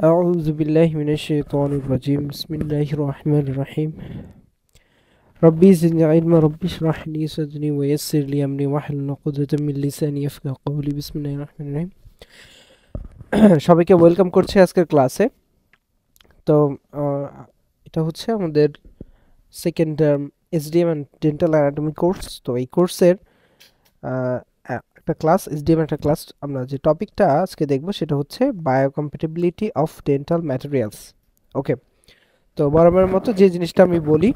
أعوذ بالله من الشيطان الرجيم بسم الله الرحمن الرحيم ربي زدني علما ربي اشرح لي صدري ويسر لي أمري واحلل عقدة من লিসানি ইয়াফকাহু কওলি বিসমিল্লাহির রহমানির রহিম সবাইকে ওয়েলকাম করছি আজকের ক্লাসে। তো এটা হচ্ছে আমাদের second term SDM and dental anatomy course. তো এই কোর্সের একটা ক্লাস এসডিএম একটা ক্লাস আমরা যে টপিকটা আজকে দেখব সেটা হচ্ছে বায়োকম্প্যাটিবিলিটি অফ ডেন্টাল ম্যাটেরিয়ালস। ওকে, তো বরাবরের মতো যে জিনিসটা আমি বলি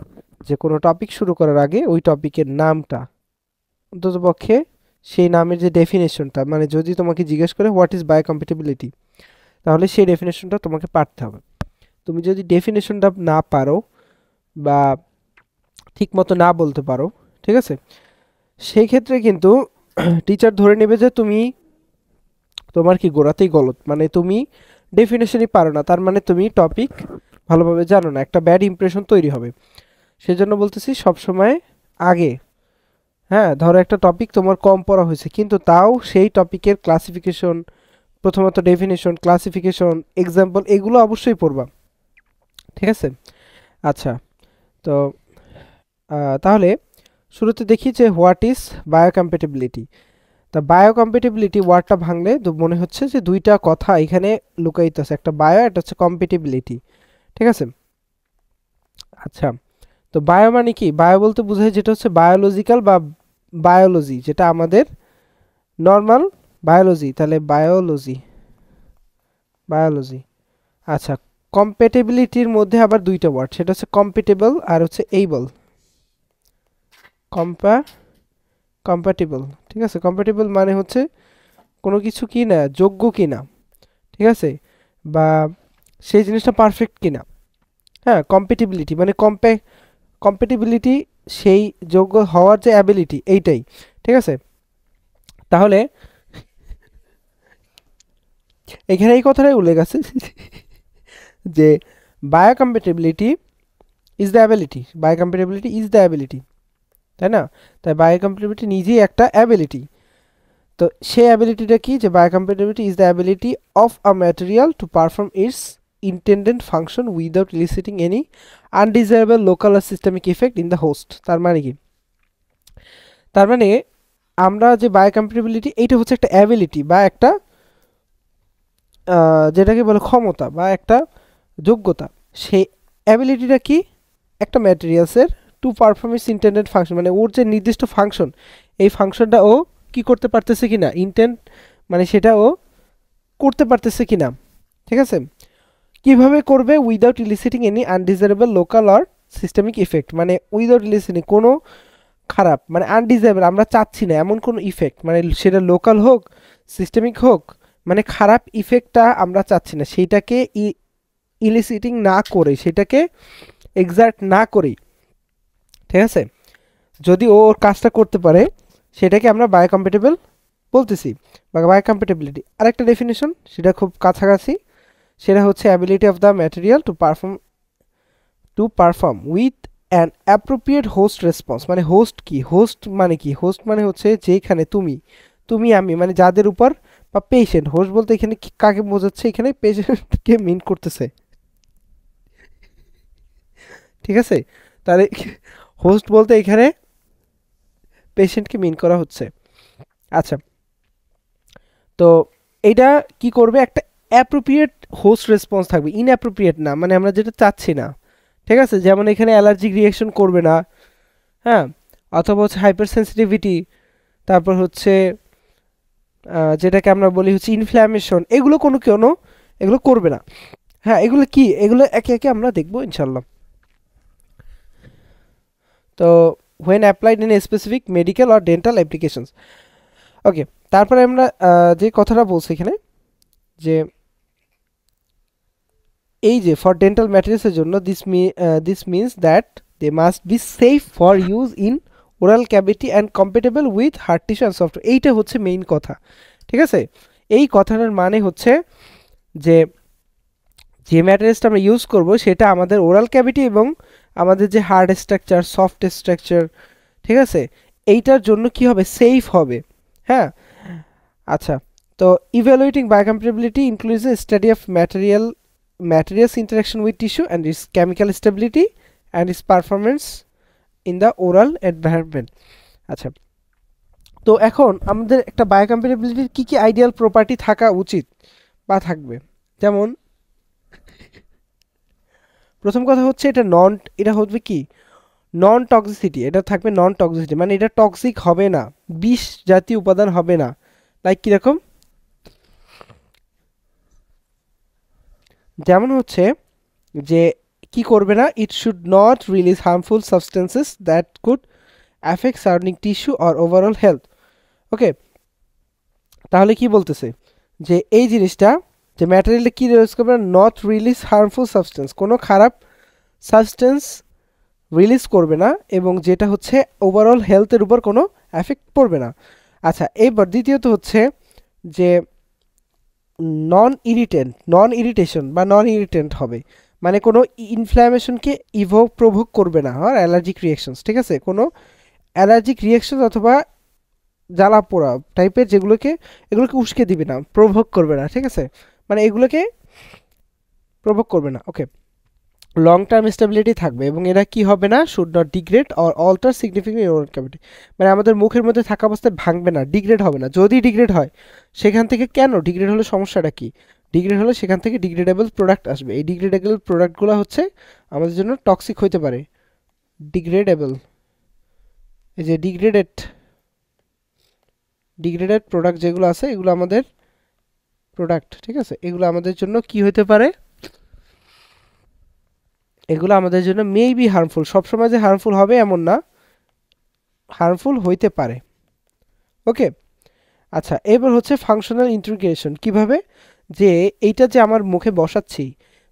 যে কোনো টপিক শুরু করার আগে ওই টপিকের নামটা অন্ততপক্ষে সেই নামের যে ডেফিনেশনটা, মানে যদি তোমাকে জিজ্ঞেস করে হোয়াট ইজ বায়োকম্প্যাটিবিলিটি তাহলে সেই ডেফিনেশনটা তোমাকে পারতে হবে। তুমি যদি ডেফিনেশনটা না পারো বা ঠিকমতো না বলতে পারো, ঠিক আছে, সেই ক্ষেত্রে কিন্তু টিচার ধরে নেবে যে তুমি তোমার কি গোড়াতেই গলত, মানে তুমি ডেফিনেশনই পারো না, তার মানে তুমি টপিক ভালোভাবে জানো না, একটা ব্যাড ইমপ্রেশন তৈরি হবে। সেজন্য বলতেছি সবসময় আগে, হ্যাঁ, ধরো একটা টপিক তোমার কম পড়া হয়েছে কিন্তু তাও সেই টপিকের ক্লাসিফিকেশন, প্রথমত ডেফিনেশন, ক্লাসিফিকেশন, এক্সাম্পল এগুলো অবশ্যই পড়বা, ঠিক আছে। আচ্ছা, তো তাহলে শুরুতে দেখি যে হোয়াট ইজ বায়োকম্প্যাটিবিলিটি। তা বায়োকম্প্যাটিবিলিটি ওয়ার্ডটা ভাঙলে মনে হচ্ছে যে দুইটা কথা এখানে লুকায়িত আছে, একটা বায়ো, একটা হচ্ছে কম্প্যাটিবিলিটি, ঠিক আছে। আচ্ছা, তো বায়ো মানে কি? বায়ো বলতে বোঝায় যেটা হচ্ছে বায়োলজিক্যাল বা বায়োলজি, যেটা আমাদের নর্মাল বায়োলজি, তাহলে বায়োলজি বায়োলজি। আচ্ছা, কম্প্যাটিবিলিটির মধ্যে আবার দুইটা ওয়ার্ড, সেটা হচ্ছে কম্প্যাটেবল আর হচ্ছে এইবল। কম্প্যাটেবল, ঠিক আছে। কম্প্যাটেবল মানে হচ্ছে কোনো কিছু কি না, যোগ্য কি না, ঠিক আছে, বা সেই জিনিসটা পারফেক্ট কিনা। হ্যাঁ, কম্প্যাটিবিলিটি মানে কম্প্যাটিবিলিটি সেই যোগ্য হওয়ার যে অ্যাবিলিটি, এইটাই, ঠিক আছে। তাহলে এখানে এই কথাটাই উল্লেখ আছে যে biocompatibility is the ability, biocompatibility is the ability, তাই না? তাই বায়োকম্প্যাটিবিলিটি নিজেই একটা অ্যাবিলিটি। তো সেই অ্যাবিলিটিটা কি? যে biocompatibility is the ability of a material two perform it's intended function without eliciting any undesirable local or systemic effect in the host। তার মানে কি? তার মানে আমরা যে বায়োকম্প্যাটিবিলিটি, এইটা হচ্ছে একটা অ্যাবিলিটি বা একটা যেটাকে বলে ক্ষমতা বা একটা যোগ্যতা। সেই অ্যাবিলিটিটা কি? একটা ম্যাটেরিয়ালসের to perform its intended function, মানে ওর যে নির্দিষ্ট ফাংশন, এই ফাংশনটা ও কি করতে পারতেছে কিনা, ইন্টেন্ট মানে সেটা ও করতে পারতেছে কিনা, ঠিক আছে। কিভাবে করবে? Without eliciting any undesirable local or systemic effect, মানে উইদাউট ইলিসিটিং কোনো খারাপ, মানে আনডিজারেবল আমরা চাচ্ছি না এমন কোনো ইফেক্ট, মানে সেটা লোকাল হোক সিস্টেমিক হোক, মানে খারাপ ইফেক্টটা আমরা চাচ্ছি না, সেইটাকে ইলিসিটিং না করে, সেটাকে এক্সার্ট না করেই, ঠিক আছে, যদি ও ওর কাজটা করতে পারে সেটাকে আমরা বায়োকম্প্যাটেবল বলতেছি বা বায়োকম্প্যাটিবিলিটি। আরেকটা ডেফিনেশন, সেটা খুব কাছাকাছি, সেটা হচ্ছে ability of the material to perform with an appropriate host response. মানে হোস্ট কি? হোস্ট মানে কি? হোস্ট মানে হচ্ছে যেখানে তুমি তুমি আমি, মানে যাদের উপর, বা পেশেন্ট। হোস্ট বলতে এখানে কাকে বোঝাচ্ছে? এখানে পেশেন্টকে মিন করতেছে, ঠিক আছে। তাহলে হোস্ট বলতে এখানে পেশেন্টকে মিন করা হচ্ছে। আচ্ছা, তো এইটা কি করবে? একটা অ্যাপ্রোপ্রিয়েট হোস্ট রেসপন্স থাকবে, ইনঅ্যাপ্রোপ্রিয়েট না, মানে আমরা যেটা চাচ্ছি না, ঠিক আছে। যেমন এখানে অ্যালার্জিক রিয়াকশন করবে না, হ্যাঁ, অথবা হচ্ছে হাইপার সেন্সিটিভিটি, তারপর হচ্ছে যেটাকে আমরা বলি হচ্ছে ইনফ্ল্যামেশন, এগুলো এগুলো করবে না। হ্যাঁ, এগুলো কি? এগুলো একে একে আমরা দেখবো ইনশাল্লাহ। তো when applied in specific medical or dental applications. Okay, তারপরে আমরা যে কথাটা বলছি এখানে, যে এই যে ফর ডেন্টাল ম্যাটেরিয়ালসের জন্য this means that they must be safe for use in oral cavity and compatible with hard tissue and software. এইটা হচ্ছে মেইন কথা, ঠিক আছে। এই কথাটার মানে হচ্ছে যে যে ম্যাটেরিয়ালসটা আমরা ইউজ করব সেটা আমাদের ওরাল ক্যাভিটি এবং আমাদের যে হার্ড স্ট্রাকচার, সফট স্ট্রাকচার, ঠিক আছে, এইটার জন্য কি হবে? সেফ হবে, হ্যাঁ। আচ্ছা, তো evaluating biocompatibility includes a study of material materials interaction with tissue and its chemical stability and its performance in the oral environment. আচ্ছা, তো এখন আমাদের একটা বায়োকম্প্যাটিবিলিটির কি কি আইডিয়াল প্রপার্টি থাকা উচিত বা থাকবে, যেমন প্রথম কথা হচ্ছে এটা হবে কি নন টক্সিসিটি, এটা থাকবে নন টক্সিসিটি, মানে এটা টক্সিক হবে না, বিষ জাতীয় উপাদান হবে না। লাইক কিরকম, যেমন হচ্ছে যে কি করবে না, it should not release harmful substances that could affect surrounding tissue or overall health. Okay, তাহলে কি বলতেছে যে এই জিনিসটা যে ম্যাটেরিয়ালটা কি রিলিজ করবে, নট রিলিজ হার্মফুল সাবস্টেন্স, কোনো খারাপ সাবস্টেন্স রিলিজ করবে না, এবং যেটা হচ্ছে ওভারঅল হেলথের উপর কোনো এফেক্ট পড়বে না। আচ্ছা, এবার দ্বিতীয়ত হচ্ছে যে নন ইরিটেশন বা নন ইরিটেন্ট হবে, মানে কোনো ইনফ্ল্যামেশনকে প্রভোগ করবে না, আর অ্যালার্জিক রিয়াকশনস, ঠিক আছে, কোনো অ্যালার্জিক রিয়াকশন অথবা জ্বালা পোড়া টাইপের এগুলোকে উস্কে দিবে না, প্রভোগ করবে না, ঠিক আছে, মানে এগুলোকে প্রভোগ করবে না। ওকে, লং টার্ম স্টেবিলিটি থাকবে, এবং এরা কি হবে না, should not degrade or alter significant oral cavity, মানে আমাদের মুখের মধ্যে থাকা অবস্থায় ভাঙবে না, ডিগ্রেড হবে না। যদি ডিগ্রেড হয় সেখান থেকে কেন ডিগ্রেড হলে সমস্যাটা কি, ডিগ্রেড হলে সেখান থেকে ডিগ্রেডেবল প্রোডাক্ট আসবে, এই ডিগ্রেডেবল প্রোডাক্টগুলো হচ্ছে আমাদের জন্য টক্সিক হতে পারে। ডিগ্রেডেবল, এই যে ডিগ্রেডেড প্রোডাক্ট যেগুলো আছে এগুলো আমাদের প্রোডাক্ট, ঠিক আছে, এগুলো আমাদের জন্য কি হতে পারে, এগুলো আমাদের জন্য মেবি হার্মফুল, সবসময় যে হার্মফুল হবে এমন না, হার্মফুল হইতে পারে। ওকে, আচ্ছা, এবার হচ্ছে ফাংশনাল ইন্টিগ্রেশন, কিভাবে যে এইটা যে আমার মুখে বসাচ্ছি,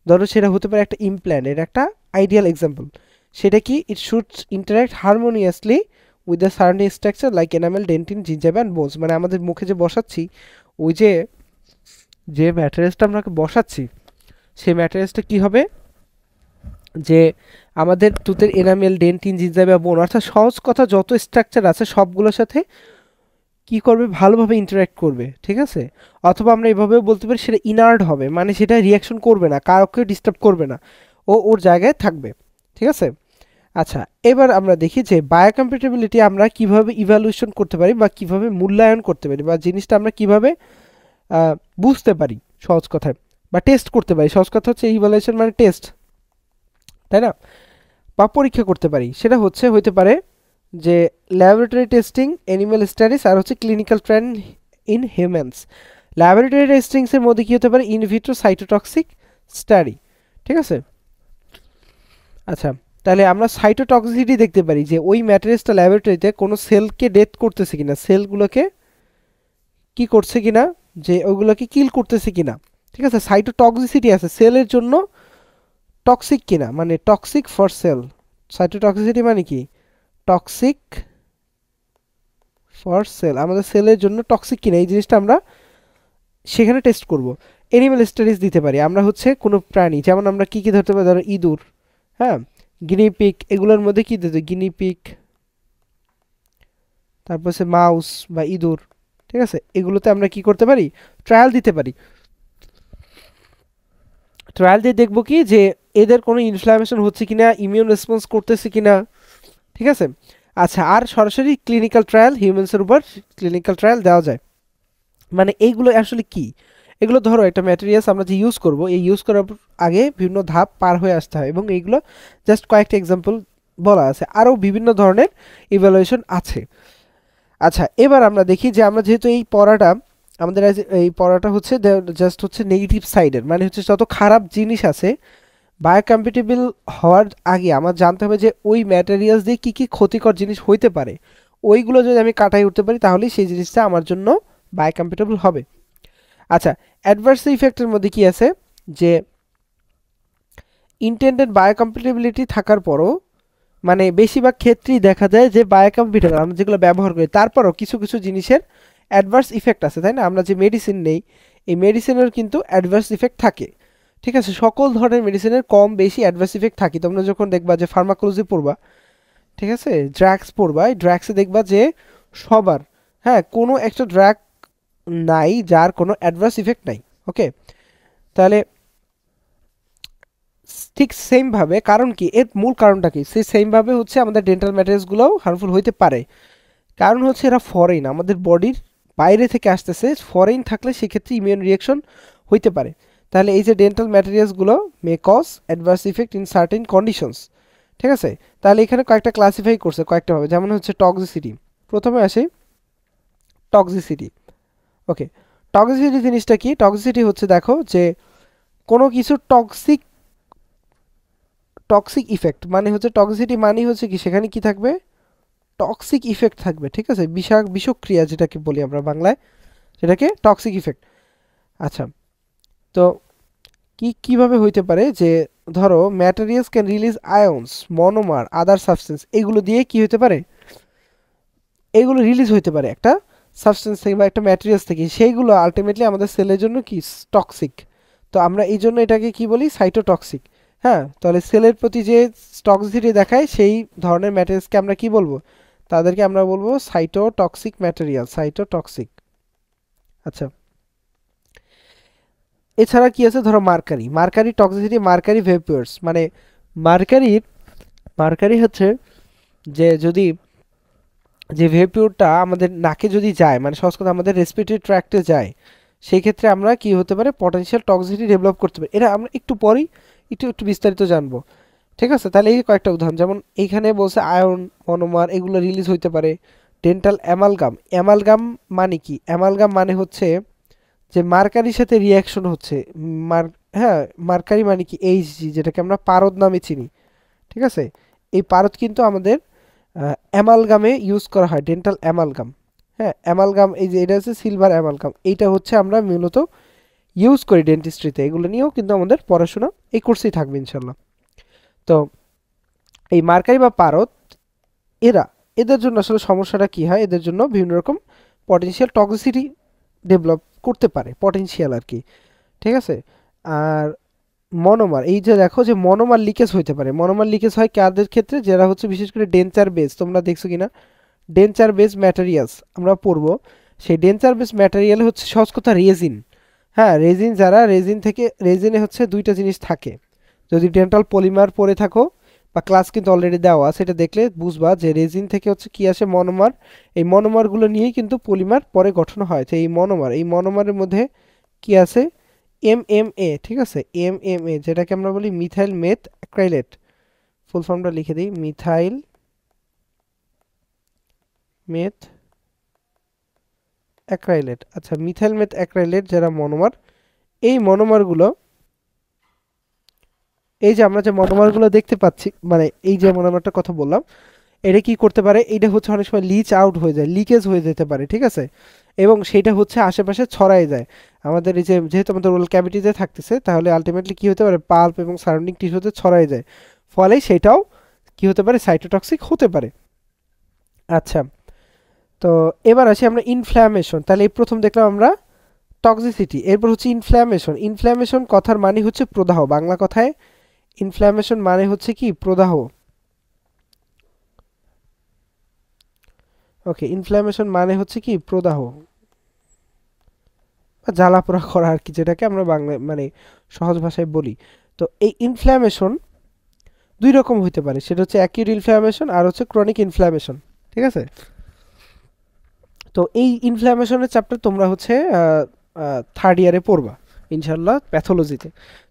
ধরো সেটা হতে পারে একটা ইমপ্ল্যান্ট, এর একটা আইডিয়াল এক্সাম্পল, সেটা কি, it should interact harmoniously with the surrounding structure like enamel, dentin, gingiva and bones, মানে আমাদের মুখে যে বসাচ্ছি, ওই যে ম্যাটেরিয়ালসটা আমরা বসাচ্ছি সেই ম্যাটেরিয়ালসটা কি হবে, যে আমাদের টুথের এনামেল, ডেন্টিন, জিঞ্জাইভা, বোন, অর্থাৎ সহজ কথা যত স্ট্রাকচার আছে সবগুলোর সাথে কি করবে, ভালোভাবে ইন্টারাক্ট করবে, ঠিক আছে, অথবা আমরা এভাবেও বলতে পারি সেটা ইনার্ট হবে, মানে সেটা রিয়াকশন করবে না, কাউকে ডিস্টার্ব করবে না, ও ওর জায়গায় থাকবে, ঠিক আছে। আচ্ছা, এবার আমরা দেখি যে বায়োকম্প্যাটিবিলিটি আমরা কিভাবে ইভ্যালুয়েশন করতে পারি বা কিভাবে মূল্যায়ন করতে পারি, বা জিনিসটা আমরা কিভাবে বুঝতে পারি সহজ কথায়, বা টেস্ট করতে পারি। সহজ কথা হচ্ছে ইভ্যালুয়েশন মানে টেস্ট, তাই না, বা পরীক্ষা করতে পারি, সেটা হইতে পারে যে ল্যাবরেটরি টেস্টিং, অ্যানিমাল স্টাডিজ, আর হচ্ছে clinical trial in humans. Laboratory টেস্টিংসের মধ্যে কী হতে পারে, ইনভিট্রো সাইটোটক্সিক স্টাডি, ঠিক আছে। আচ্ছা, তাহলে আমরা সাইটোটক্সিসিটি দেখতে পারি যে ওই ম্যাটেরিয়ালসটা ল্যাবরেটরিতে কোনো সেলকে ডেথ করতেছে কিনা, সেলগুলোকে কি করছে কিনা, যে ওইগুলোকে কিল করতেছে কিনা, ঠিক আছে, সাইটোটক্সিসিটি আছে, সেলের জন্য টক্সিক কিনা, মানে টক্সিক ফর সেল। সাইটোটক্সিসিটি মানে কি, টক্সিক ফর সেল, আমাদের সেলের জন্য টক্সিক কিনা, এই জিনিসটা আমরা সেখানে টেস্ট করব। অ্যানিমাল স্টাডিজ দিতে পারি, আমরা হচ্ছে কোনো প্রাণী, যেমন আমরা কি ধরতে পারি, ধরো ইঁদুর, হ্যাঁ, গিনিপিগ, এগুলোর মধ্যে কি দিতে, গিনিপিগ, তারপর হচ্ছে মাউস বা ইঁদুর, ঠিক আছে, এগুলোতে আমরা কি করতে পারি, ট্রায়াল দিতে পারি। ট্রায়াল দিয়ে দেখবো কি যে এদের কোনো ইনফ্লামেশন হচ্ছে কিনা, ইমিউন রেসপন্স করতেছে কিনা, ঠিক আছে। আচ্ছা, আর সরাসরি ক্লিনিক্যাল ট্রায়াল, হিউম্যানসের উপর ক্লিনিক্যাল ট্রায়াল দেওয়া যায়। মানে এইগুলো আসলে কি, এগুলো ধরো একটা ম্যাটেরিয়ালস আমরা যে ইউজ করব, এই ইউজ করার আগে বিভিন্ন ধাপ পার হয়ে আসতে হয়, এবং এইগুলো জাস্ট কয়েকটা এক্সাম্পল বলা আছে, আরও বিভিন্ন ধরনের ইভ্যালুয়েশন আছে। আচ্ছা, এবার আমরা দেখি যে আমরা যেহেতু এই পড়াটা হচ্ছে জাস্ট হচ্ছে নেগেটিভ সাইডের, মানে হচ্ছে যত খারাপ জিনিস আছে বায়োকম্প্যাটিবল হওয়ার আগে আমার জানতে হবে যে ওই ম্যাটেরিয়ালস দিয়ে কী কী ক্ষতিকর জিনিস হইতে পারে, ওইগুলো যদি আমি কাটাই উঠতে পারি তাহলেই সেই জিনিসটা আমার জন্য বায়োকম্প্যাটিবল হবে। আচ্ছা, অ্যাডভার্স ইফেক্টের মধ্যে কি আছে, যে ইন্টেন্ডেড বায়োকম্প্যাটিবিলিটি থাকার পরও মানে বেশিরভাগ ক্ষেত্রেই দেখা যায় যে বায়োকম্প্যাটিবল আমরা যেগুলো ব্যবহার করি তারপরও কিছু কিছু জিনিসের অ্যাডভার্স ইফেক্ট আছে, তাই না, আমরা যে মেডিসিন নেই এই মেডিসিনের কিন্তু অ্যাডভার্স ইফেক্ট থাকে, ঠিক আছে, সকল ধরনের মেডিসিনের কম বেশি অ্যাডভার্স ইফেক্ট থাকে। তোমরা যখন দেখবা যে ফার্মাকোলজি পড়বা, ঠিক আছে, ড্রাগস পড়বা, এই ড্রাগসে দেখবা যে সবার, হ্যাঁ, কোনো একটা ড্রাগ নাই যার কোনো অ্যাডভার্স ইফেক্ট নাই। ওকে, তাহলে ঠিক সেম ভাবে, কারণ কি এর মূল কারণটা কি, সেই সেম ভাবে হচ্ছে আমাদের ডেন্টাল ম্যাটেরিয়ালসগুলোও হার্মফুল হইতে পারে। কারণ হচ্ছে এরা ফরেন, আমাদের বডির বাইরে থেকে আসতেছে, ফরেন থাকলে সেক্ষেত্রে ইমিউন রিয়াকশন হইতে পারে। তাহলে এই যে ডেন্টাল ম্যাটেরিয়ালসগুলো may cause adverse effect in certain conditions, ঠিক আছে। তাহলে এখানে কয়েকটা ক্লাসিফাই করছে কয়েকটা ভাবে, যেমন হচ্ছে টক্সিসিটি। প্রথমে আসে টক্সিসিটি। ওকে, টক্সিসিটি জিনিসটা কি? টক্সিসিটি হচ্ছে দেখো যে কোনো কিছু টক্সিক, টক্সিক ইফেক্ট মানে হচ্ছে টক্সিসিটি মানে হচ্ছে কি সেখানে কি থাকবে, টক্সিক ইফেক্ট থাকবে, ঠিক আছে, বিষক্রিয়া যেটাকে বলি আমরা বাংলায়, সেটাকে টক্সিক ইফেক্ট। আচ্ছা, তো কিভাবে হইতে পারে যে ধরো materials can release ions, monomer, other substance, এগুলো দিয়ে কি হতে পারে, এগুলো রিলিজ হইতে পারে একটা সাবস্টেন্স থেকে বা একটা ম্যাটেরিয়ালস থেকে, সেইগুলো আলটিমেটলি আমাদের সেলের জন্য কি টক্সিক। তো আমরা এই জন্য এটাকে কি বলি, সাইটোটক্সিক। হ্যাঁ, তাহলে সেলের প্রতি যে টক্সিসিটি দেখায় সেই ধরনের ম্যাটেরিয়ালসকে আমরা কি বলবো, তাদেরকে আমরা বলবো সাইটোটক্সিক ম্যাটেরিয়াল, সাইটোটক্সিক। আচ্ছা, এছাড়া কি আছে, ধরো মার্কারি, মার্কারি টক্সিসিটি, মার্কারি ভেপার্স, মানে মার্কারির, মার্কারি হচ্ছে যে যদি যে ভেপিউরটা আমাদের নাকে যদি যায়, মানে সহজ কথা আমাদের রেসপিরেটরি ট্র্যাক্টে যায়, সেই ক্ষেত্রে আমরা কি হতে পারে, পটেনশিয়াল টক্সিসিটি ডেভেলপ করতে পারি। এটা আমরা একটু পরেই একটু বিস্তারিত জানবো, ঠিক আছে। তাহলে এই কয়েকটা উদাহরণ, যেমন এইখানে বলছে আয়ন, মনোমার, এগুলো রিলিজ হইতে পারে। ডেন্টাল অ্যামালগাম, অ্যামালগাম মানে কি, অ্যামালগাম মানে হচ্ছে যে মার্কারির সাথে রিয়াকশন হচ্ছে, মার হ্যাঁ, মার্কারি মানে কি এইচজি, যেটাকে আমরা পারদ নামে চিনি, ঠিক আছে। এই পারদ কিন্তু আমাদের অ্যামালগামে ইউজ করা হয়, ডেন্টাল অ্যামালগাম। হ্যাঁ, অ্যামালগাম, এই যে এটা হচ্ছে সিলভার অ্যামালগাম, এইটা হচ্ছে আমরা মূলত ইউজ করি ডেন্টিস্ট্রিতে। এগুলো নিয়েও কিন্তু আমাদের পড়াশোনা এই কোর্সেই থাকবে ইনশাল্লাহ। তো এই মার্কারি বা পারদ, এরা, এদের জন্য আসলে সমস্যাটা কি হয়, এদের জন্য বিভিন্ন রকম পটেনশিয়াল টক্সিসিটি ডেভেলপ করতে পারে, পটেনশিয়াল আর কি, ঠিক আছে। আর মনোমার, এই যে দেখো যে মনোমার লিকেজ হইতে পারে, মনোমার লিকেজ হয় কাদের ক্ষেত্রে, যারা হচ্ছে বিশেষ করে ডেঞ্চার বেস, তোমরা দেখছো কিনা ডেঞ্চার বেস ম্যাটেরিয়ালস আমরা পড়বো, সেই ডেঞ্চার বেস ম্যাটেরিয়াল হচ্ছে সহজ কথা রেজিন। হ্যাঁ, রেজিন, যারা রেজিন থেকে, রেজিনে হচ্ছে দুইটা জিনিস থাকে, যদি ডেন্টাল পলিমার পড়ে থাকো বা ক্লাস কিন্তু অলরেডি দেওয়া, সেটা দেখলে বুঝবা যে রেজিন থেকে হচ্ছে কি আসে, মনোমার। এই মনোমারগুলো নিয়েই কিন্তু পলিমার পরে গঠন হয়। তো এই মনোমার, এই মনোমারের মধ্যে কি আছে, এমএমএ, ঠিক আছে, এমএমএ, যেটাকে আমরা বলি মিথাইল মেথ অ্যাক্রাইলেট। ফুল ফর্মটা লিখে দিই, মিথাইল মেথ অ্যাক্রাইলেট। আচ্ছা, মিথাইল মেথ অ্যাক্রাইলেট যারা মনোমার, এই মনোমারগুলো, এই যে আমরা যে মনোমারগুলো দেখতে পাচ্ছি, মানে এই যে মনোমারটার কথা বললাম, এটা কি করতে পারে, এটা হচ্ছে অনেক সময় লিচ আউট হয়ে যায়, লিকেজ হয়ে যেতে পারে, ঠিক আছে। এবং সেটা হচ্ছে আশেপাশে ছড়াই যায় আমাদের, এই যে যেহেতু আমাদের ওরাল ক্যাভিটিতে থাকতেছে, তাহলে আলটিমেটলি কি হতে পারে, পাল্প এবং সারাউন্ডিং টিস্যুতে ছড়াই যায়, ফলে সেটাও কি হতে পারে, সাইটোটক্সিক হতে পারে। আচ্ছা, তো এবার আসি আমরা ইনফ্ল্যামেশন। তাহলে এই প্রথম দেখলাম আমরা টক্সিসিটি, এরপর হচ্ছে ইনফ্ল্যামেশন। ইনফ্ল্যামেশন কথার মানে হচ্ছে প্রদাহ, বাংলা কথায় ইনফ্ল্যামেশন মানে হচ্ছে কি, প্রদাহ। ওকে, ইনফ্ল্যামেশন মানে হচ্ছে কি, প্রদাহ বা জ্বালাপোড়া করা আর কি, যেটাকে আমরা বাংলা মানে সহজ ভাষায় বলি। তো এই ইনফ্ল্যামেশন দুই রকম হতে পারে, সেটা হচ্ছে অ্যাকিউট ইনফ্ল্যামেশন আর হচ্ছে ক্রনিক ইনফ্ল্যামেশন, ঠিক আছে। তো এই ইনফ্ল্যামেশনের চ্যাপ্টার তোমরা হচ্ছে থার্ড ইয়ারে পড়বা ইনশাল্লাহ প্যাথোলজিতে।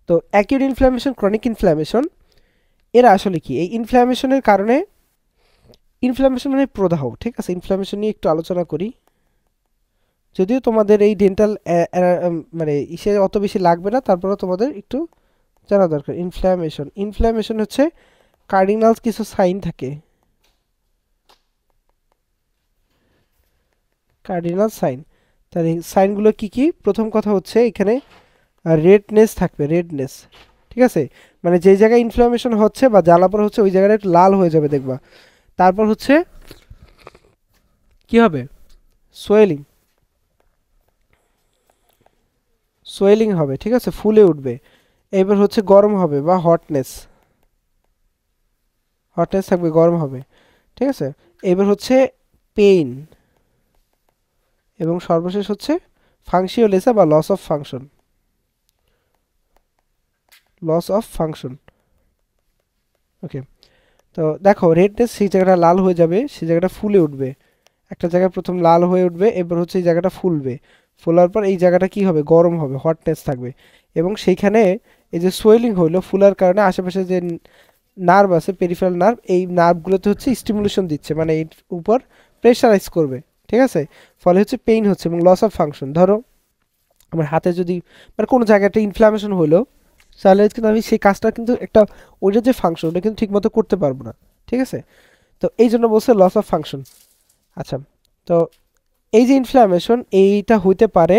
তো অ্যাকিউট ইনফ্ল্যামেশন, ক্রনিক ইনফ্ল্যামেশন, এরা আসলে কি, এই ইনফ্ল্যামেশনের কারণে, ইনফ্ল্যামেশন মানে প্রদাহ, ঠিক আছে। ইনফ্ল্যামেশন নিয়ে একটু আলোচনা করি, যদিও তোমাদের এই ডেন্টাল মানে ইসে অত বেশি লাগবে না, তারপরে তোমাদের একটু জানা দরকার। ইনফ্ল্যামেশন, ইনফ্ল্যামেশন হচ্ছে কার্ডিনালস কিছু সাইন থাকে, কার্ডিনাল সাইন। তাহলে সাইনগুলো কি কি, প্রথম কথা হচ্ছে এখানে রেডনেস থাকবে, রেডনেস, ঠিক আছে, মানে যেই জায়গায় ইনফ্ল্যামেশন হচ্ছে বা জ্বালাপোড়া হচ্ছে ওই জায়গাটা একটু লাল হয়ে যাবে দেখবা। তারপর হচ্ছে কি হবে, সোয়েলিং, সোয়েলিং হবে, ঠিক আছে, ফুলে উঠবে। এবার হচ্ছে গরম হবে বা হটনেস, হটনেস থাকবে, গরম হবে, ঠিক আছে। এবার হচ্ছে পেইন, এবং সর্বশেষ হচ্ছে ফাংশিওলেসা বা loss of function, loss of function, okay, তো দেখো রেডনেস সেই জায়গাটা লাল হয়ে যাবে, সেই জায়গাটা ফুলে উঠবে, একটা জায়গায় প্রথম লাল হয়ে উঠবে, এবার হচ্ছে এই জায়গাটা ফুলবে, ফোলার পর এই জায়গাটা কি হবে, গরম হবে, হটনেস থাকবে, এবং সেইখানে এই যে সোয়েলিং হইলো ফুলার কারণে আশেপাশে যে নার্ভ আছে পেরিফেরাল নার্ভ, এই নার্ভগুলোতে হচ্ছে স্টিমুলেশন দিচ্ছে, মানে এর উপর প্রেশারাইজ করবে, ঠিক আছে, ফলে হচ্ছে পেইন হচ্ছে এবং লস অফ ফাংশন। ধরো আমার হাতে যদি মানে কোনো জায়গায় একটা ইনফ্লামেশন হলো, তাহলে কিন্তু আমি সেই কাজটা কিন্তু একটা ওইটার যে ফাংশন ওটা কিন্তু ঠিকমতো করতে পারবো না, ঠিক আছে, তো এই জন্য বলছে লস অফ ফাংশন। আচ্ছা, তো এই যে ইনফ্লামেশন এইটা হইতে পারে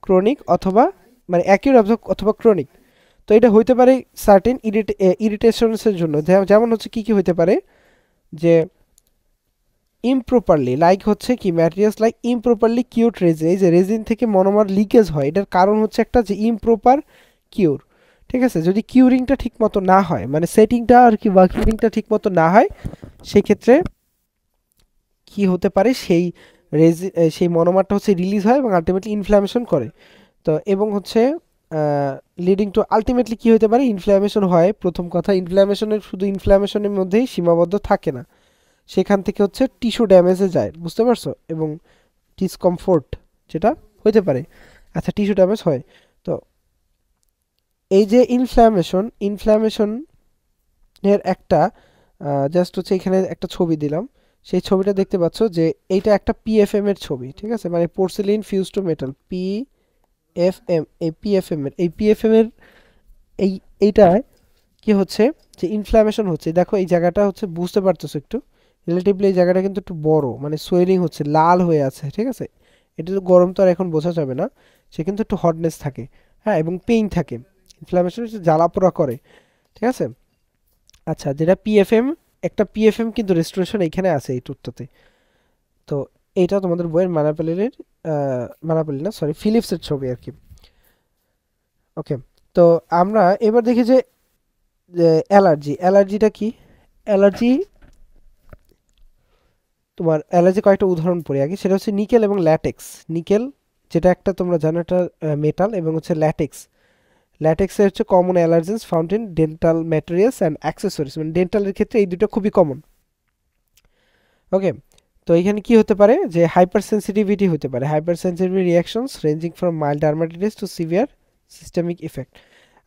ক্রনিক অথবা মানে অ্যাকিউট অথবা ক্রনিক। তো এটা হইতে পারে সার্টেন ইরিটেশনসের জন্য, যেমন হচ্ছে কি কি হইতে পারে, যে ইমপ্রপারলি লাইক হচ্ছে কি ম্যাটেরিয়ালস লাইক ইমপ্রপারলি কিউড রেজিন, এই যে রেজিন থেকে মনোমার লিকেজ হয়, এটার কারণ হচ্ছে একটা যে ইমপ্রপার কিউর, ঠিক আছে, যদি কিউরিংটা ঠিক মতো না হয় মানে সেটিংটা আর কি বা কিউরিংটা ঠিক মতো না হয়, সেক্ষেত্রে কি হতে পারে সেই সেই মনোমারটা হচ্ছে রিলিজ হয় এবং আলটিমেটলি ইনফ্ল্যামেশন করে। তো এবং হচ্ছে লিডিং টু আলটিমেটলি কি হতে পারে, ইনফ্ল্যামেশন হয়। প্রথম কথা, ইনফ্ল্যামেশনের শুধু ইনফ্ল্যামেশনের মধ্যেই সীমাবদ্ধ থাকে না, সেখান থেকে হচ্ছে টিস্যু ড্যামেজে যায়, বুঝতে পারছো, এবং ডিসকমফোর্ট যেটা হতে পারে। আচ্ছা, টিস্যু ড্যামেজ হয়। তো এই যে ইনফ্ল্যামেশনের একটা জাস্ট হচ্ছে এখানে একটা ছবি দিলাম, সেই ছবিটা দেখতে পাচ্ছ যে এইটা একটা পিএফএম এর ছবি, ঠিক আছে, মানে porcelain fuse two metal, PFM, এই পিএফএম এর এই এইটায় কি হচ্ছে যে ইনফ্ল্যামেশন হচ্ছে, দেখো এই জায়গাটা হচ্ছে বুঝতে পারতেছো একটু, রিলেটিভলি এই জায়গাটা কিন্তু একটু বড়, মানে সোয়েলিং হচ্ছে, লাল হয়ে আছে, ঠিক আছে, এটা তো গরম তো আর এখন বোঝা যাবে না, সে কিন্তু একটু হটনেস থাকে, হ্যাঁ, এবং পেইন থাকে, ইনফ্ল্যামেশন হচ্ছে জ্বালাপোড়া করে, ঠিক আছে। আচ্ছা, যেটা পিএফএম, একটা পিএফএম কিন্তু রেস্টোরেশন এইখানে আছে এই টুকটাতে। তো এইটা তোমাদের বইয়ের মানাপল্লি না, সরি, ফিলিপসের ছবি আর কি। ওকে, তো আমরা এবার দেখি যে অ্যালার্জিটা কি। অ্যালার্জি, তোমার অ্যালার্জি কয়েকটা উদাহরণ পড়ি আগে, সেটা হচ্ছে নিকেল এবং ল্যাটেক্স। নিকেল যেটা একটা তোমরা জানো একটা মেটাল, এবং হচ্ছে ল্যাটেক্সের হচ্ছে common allergens found in dental materials and accessories, মানে ডেন্টালের ক্ষেত্রে এই দুটো খুবই কমন। ওকে, তো এখানে কি হতে পারে, যে হাইপার সেন্সিটিভিটি হতে পারে, hyper sensitive reactions ranging from mild dermatitis two severe systemic effect.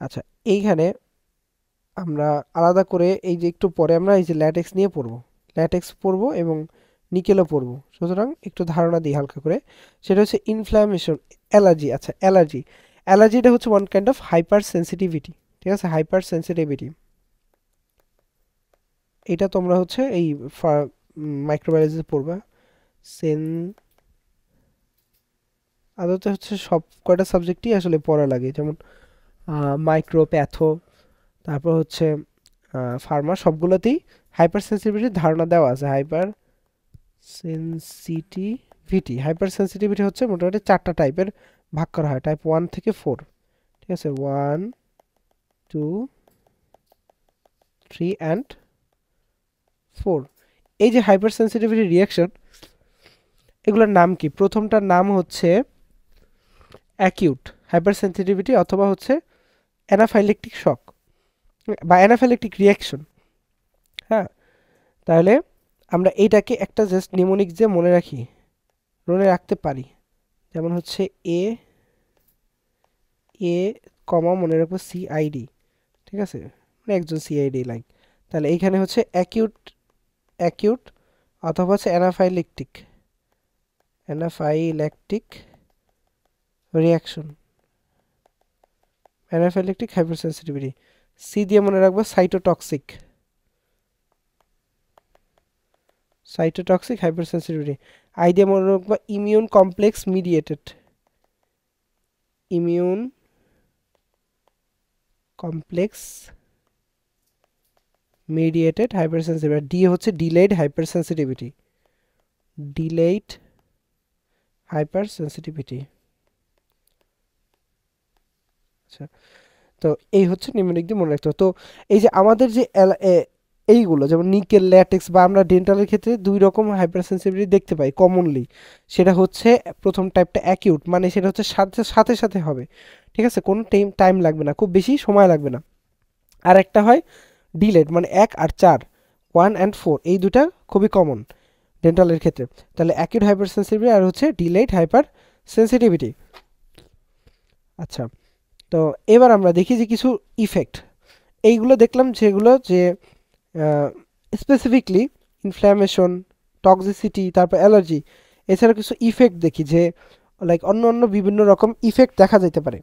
আচ্ছা, এইখানে আমরা আলাদা করে এই যে একটু পরে আমরা এই যে ল্যাটেক্স নিয়ে পড়বো, ল্যাটেক্স পড়বো এবং নিকেলও পড়বো, সুতরাং একটু ধারণা দিই হালকা করে। সেটা হচ্ছে ইনফ্ল্যামেশন, অ্যালার্জি। আচ্ছা, অ্যালার্জিটা হচ্ছে one kind of hyper sensitivity, ঠিক আছে, হাইপার সেন্সিটিভিটি। এটা তোমরা হচ্ছে এই মাইক্রোবায়োলজিতে পড়বা। সেন আদতে হচ্ছে সব কয়টা সাবজেক্টই আসলে পড়া লাগে, যেমন মাইক্রো, প্যাথো, তারপর হচ্ছে ফার্মা, সবগুলোতেই হাইপার সেন্সিটিভিটির ধারণা দেওয়া আছে। হাইপার সেন্সিটিভিটি হচ্ছে মোটামুটি 4টা টাইপের ভাগ করা হয়, টাইপ 1 থেকে 4, ঠিক আছে, 1, 2, 3 অ্যান্ড 4। এই যে হাইপার সেন্সিটিভিটি রিয়াকশন, এগুলোর নাম কি? প্রথমটার নাম হচ্ছে অ্যাকিউট হাইপার সেন্সিটিভিটি অথবা হচ্ছে অ্যানাফাইলেকটিক শক বা অ্যানাফাইলেকটিক রিয়াকশন। হ্যাঁ, তাহলে আমরা এইটাকে একটা জাস্ট নিমোনিক যে মনে রাখতে পারি, যেমন হচ্ছে এ এ কমা মনে রাখবো সিআইডি, ঠিক আছে, মানে একজন সিআইডি লাইক। তাহলে এইখানে হচ্ছে অ্যাকিউট অথবা হচ্ছে অ্যানাফাইল্যাকটিক রিয়াকশন, অ্যানাফাইল্যাকটিক হাইপারসেন্সিটিভিটি। সি দিয়ে মনে রাখবো সাইটোটক্সিক হাইপারসেন্সিটিভিটি। আই দিয়ে মনে রাখবো immune complex mediated hypersensitivity. D হচ্ছে ডিলেড হাইপারসেন্সিটিভিটি। আচ্ছা, তো এই হচ্ছে নিউমেরিক দিয়ে মনে রাখতে হবে। তো এই যে আমাদের যে এইগুলো যেমন নিকেল, ল্যাটেক্স বা আমরা ডেন্টালের ক্ষেত্রে 2 রকম হাইপারসেন্সিটিভিটি দেখতে পাই কমনলি। সেটা হচ্ছে প্রথম টাইপটা অ্যাকিউট, মানে সেটা হচ্ছে সাথে সাথে হবে, ঠিক আছে, কোনো টাইম লাগবে না, খুব বেশি সময় লাগবে না। আর একটা হয় ডিলেড মানে 1 আর 4, 1 and 4 এই দুটা খুবই কমন ডেন্টালের ক্ষেত্রে। তাহলে অ্যাকিউট হাইপার সেন্সিটিভিটি আর হচ্ছে ডিলেড হাইপার সেন্সিটিভিটি। আচ্ছা, তো এবার আমরা দেখি যে কিছু ইফেক্ট এইগুলো দেখলাম, যেগুলো যে স্পেসিফিকলি ইনফ্ল্যামেশন, টক্সিসিটি, তারপর অ্যালার্জি, এছাড়া কিছু ইফেক্ট দেখি যে লাইক অন্য অন্য বিভিন্ন রকম ইফেক্ট দেখা যেতে পারে।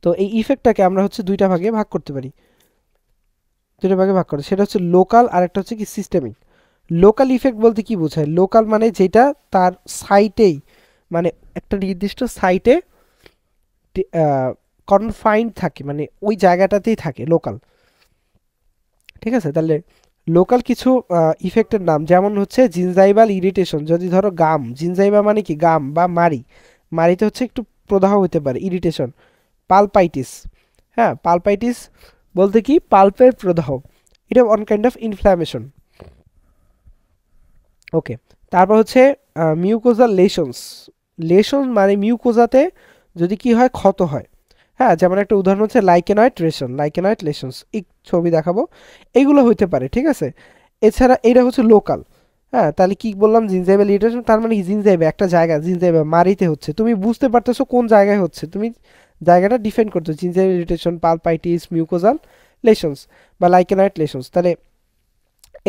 তো এই ইফেক্টটাকে আমরা হচ্ছে দুইটা ভাগে ভাগ করতে পারি, দুইটা ভাগে ভাগ করে, সেটা হচ্ছে লোকাল আর একটা হচ্ছে কি সিস্টেমিক। লোকাল ইফেক্ট বলতে কি বোঝায়? লোকাল মানে যেটা তার সাইটেই, মানে একটা নির্দিষ্ট সাইটে কনফাইন্ড থাকে, মানে ওই জায়গাটাতেই থাকে লোকাল। ঠিক আছে, তাহলে লোকাল কিছু ইফেক্টের নাম যেমন হচ্ছে জিনজাইভাল ইরিটেশন। যদি ধরো গাম, জিনজাইভা মানে কি গাম বা মারি, মারিতে হচ্ছে একটু প্রদাহ হতে পারে, ইরিটেশন। পালপাইটিস, হ্যাঁ পালপাইটিস বলতে কি পাল্পের প্রদাহ, এটা ওয়ান কাইন্ড অফ ইনফ্ল্যামেশন। ওকে, তারপর হচ্ছে মিউকোজাল লেশনস। লেশন মানে মিউকোজাতে যদি কি হয়, ক্ষত হয়। হ্যাঁ, যেমন একটা উদাহরণ হচ্ছে লাইকেনয়েড রেশন, লাইকেনয়েড লেশনস, এই ছবি দেখাবো, এইগুলো হইতে পারে। ঠিক আছে, এছাড়া এটা হচ্ছে লোকাল। হ্যাঁ, তাহলে কি বললাম, জিনজাইভাল ইরিটেশন, তার মানে জিনজাইভা একটা জায়গা, জিনজাইভা মারিতে হচ্ছে, তুমি বুঝতে পারতেছো কোন জায়গায় হচ্ছে, তুমি জায়গাটা ডিফাইন করতে, জিনজাইভাল ইরিটেশন, পালপাইটিস, মিউকোজাল লেশনস বা লাইকেনয়েড লেশনস। তাহলে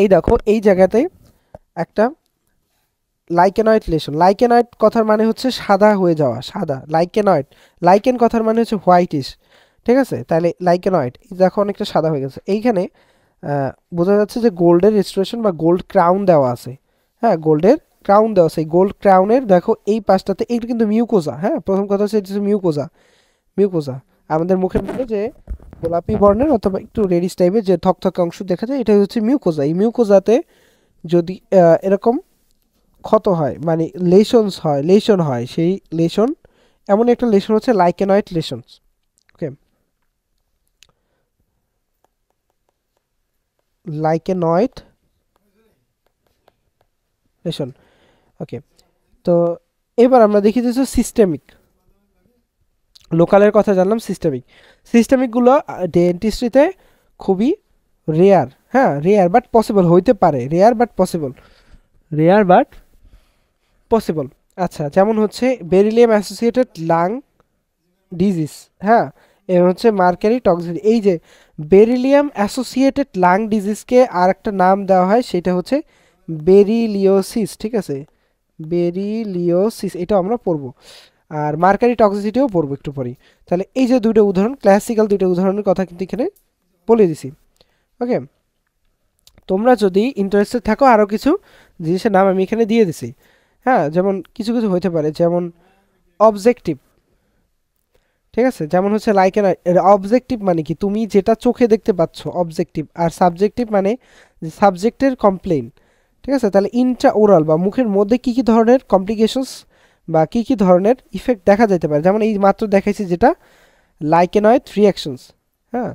এই দেখো এই জায়গাতে একটা লাইকেনয়েড লেশন, লাইকেনয়েড কথার মানে হচ্ছে সাদা হয়ে যাওয়া, সাদা লাইকেনয়েড, লাইকেন কথার মানে হচ্ছে হোয়াইটিশ। ঠিক আছে, তাহলে লাইকেনয়েড দেখো অনেকটা সাদা হয়ে গেছে। এইখানে বোঝা যাচ্ছে যে গোল্ডের রেস্টোরেশন বা গোল্ড ক্রাউন দেওয়া আছে। হ্যাঁ, গোল্ডের ক্রাউন দেওয়া আছে, এই গোল্ড ক্রাউনের দেখো এই পাশটাতে, এইটা কিন্তু মিউকোজা। হ্যাঁ, প্রথম কথা হচ্ছে এটা হচ্ছে মিউকোজা। মিউকোজা আমাদের মুখের মধ্যে যে গোলাপি বর্ণের অথবা একটু রেডিশ টাইপের যে থকথকে অংশ দেখা যায়, এটা হচ্ছে মিউকোজা। এই মিউকোজাতে যদি এরকম ক্ষত হয়, মানে লেশনস হয়, লেশন হয়, সেই লেশন, এমন একটা লেশন হচ্ছে লাইকেনয়েড লেশনস। ওকে, লাইকেনয়েড লেশন। ওকে, তো এবার আমরা দেখি যে সিস্টেমিক। লোকালের কথা জানলাম, সিস্টেমিক, সিস্টেমিকগুলো ডেন্টিস্ট্রিতে খুবই রেয়ার। হ্যাঁ, রেয়ার বাট পসিবল, হইতে পারে, rare but possible, rare but possible. আচ্ছা, যেমন হচ্ছে বেরিলিয়াম অ্যাসোসিয়েটেড লাং ডিজিজ। হ্যাঁ, এবং হচ্ছে মার্কারি টক্সিসিটি। এই যে বেরিলিয়াম অ্যাসোসিয়েটেড লাং ডিজিজকে আর একটা নাম দেওয়া হয়, সেটা হচ্ছে বেরিলিওসিস। ঠিক আছে, বেরিলিওসিস, এটা আমরা পড়বো। আর মার্কারি টক্সিসিটিও পড়বো একটু পরেই। তাহলে এই যে দুটো উদাহরণ, ক্লাসিক্যাল দুটো উদাহরণের কথা কিন্তু এখানে বলে দিছি। ওকে, তোমরা যদি ইন্টারেস্টেড থাকো আরও কিছু জিনিসের নাম আমি এখানে দিয়ে দিছি। হ্যাঁ, যেমন কিছু কিছু হতে পারে, যেমন অবজেক্টিভ। ঠিক আছে, যেমন হচ্ছে লাইকেন, অবজেক্টিভ মানে কি তুমি যেটা চোখে দেখতে পাচ্ছ, অবজেক্টিভ। আর সাবজেক্টিভ মানে সাবজেক্টের কমপ্লেইন। ঠিক আছে, তাহলে ইন্ট্রা ওরাল বা মুখের মধ্যে কি কি ধরনের কমপ্লিকেশনস বা কি কি ধরনের ইফেক্ট দেখা যেতে পারে, যেমন এই মাত্র দেখাইছি যেটা লাইকেনয়েড রিয়াকশনস। হ্যাঁ,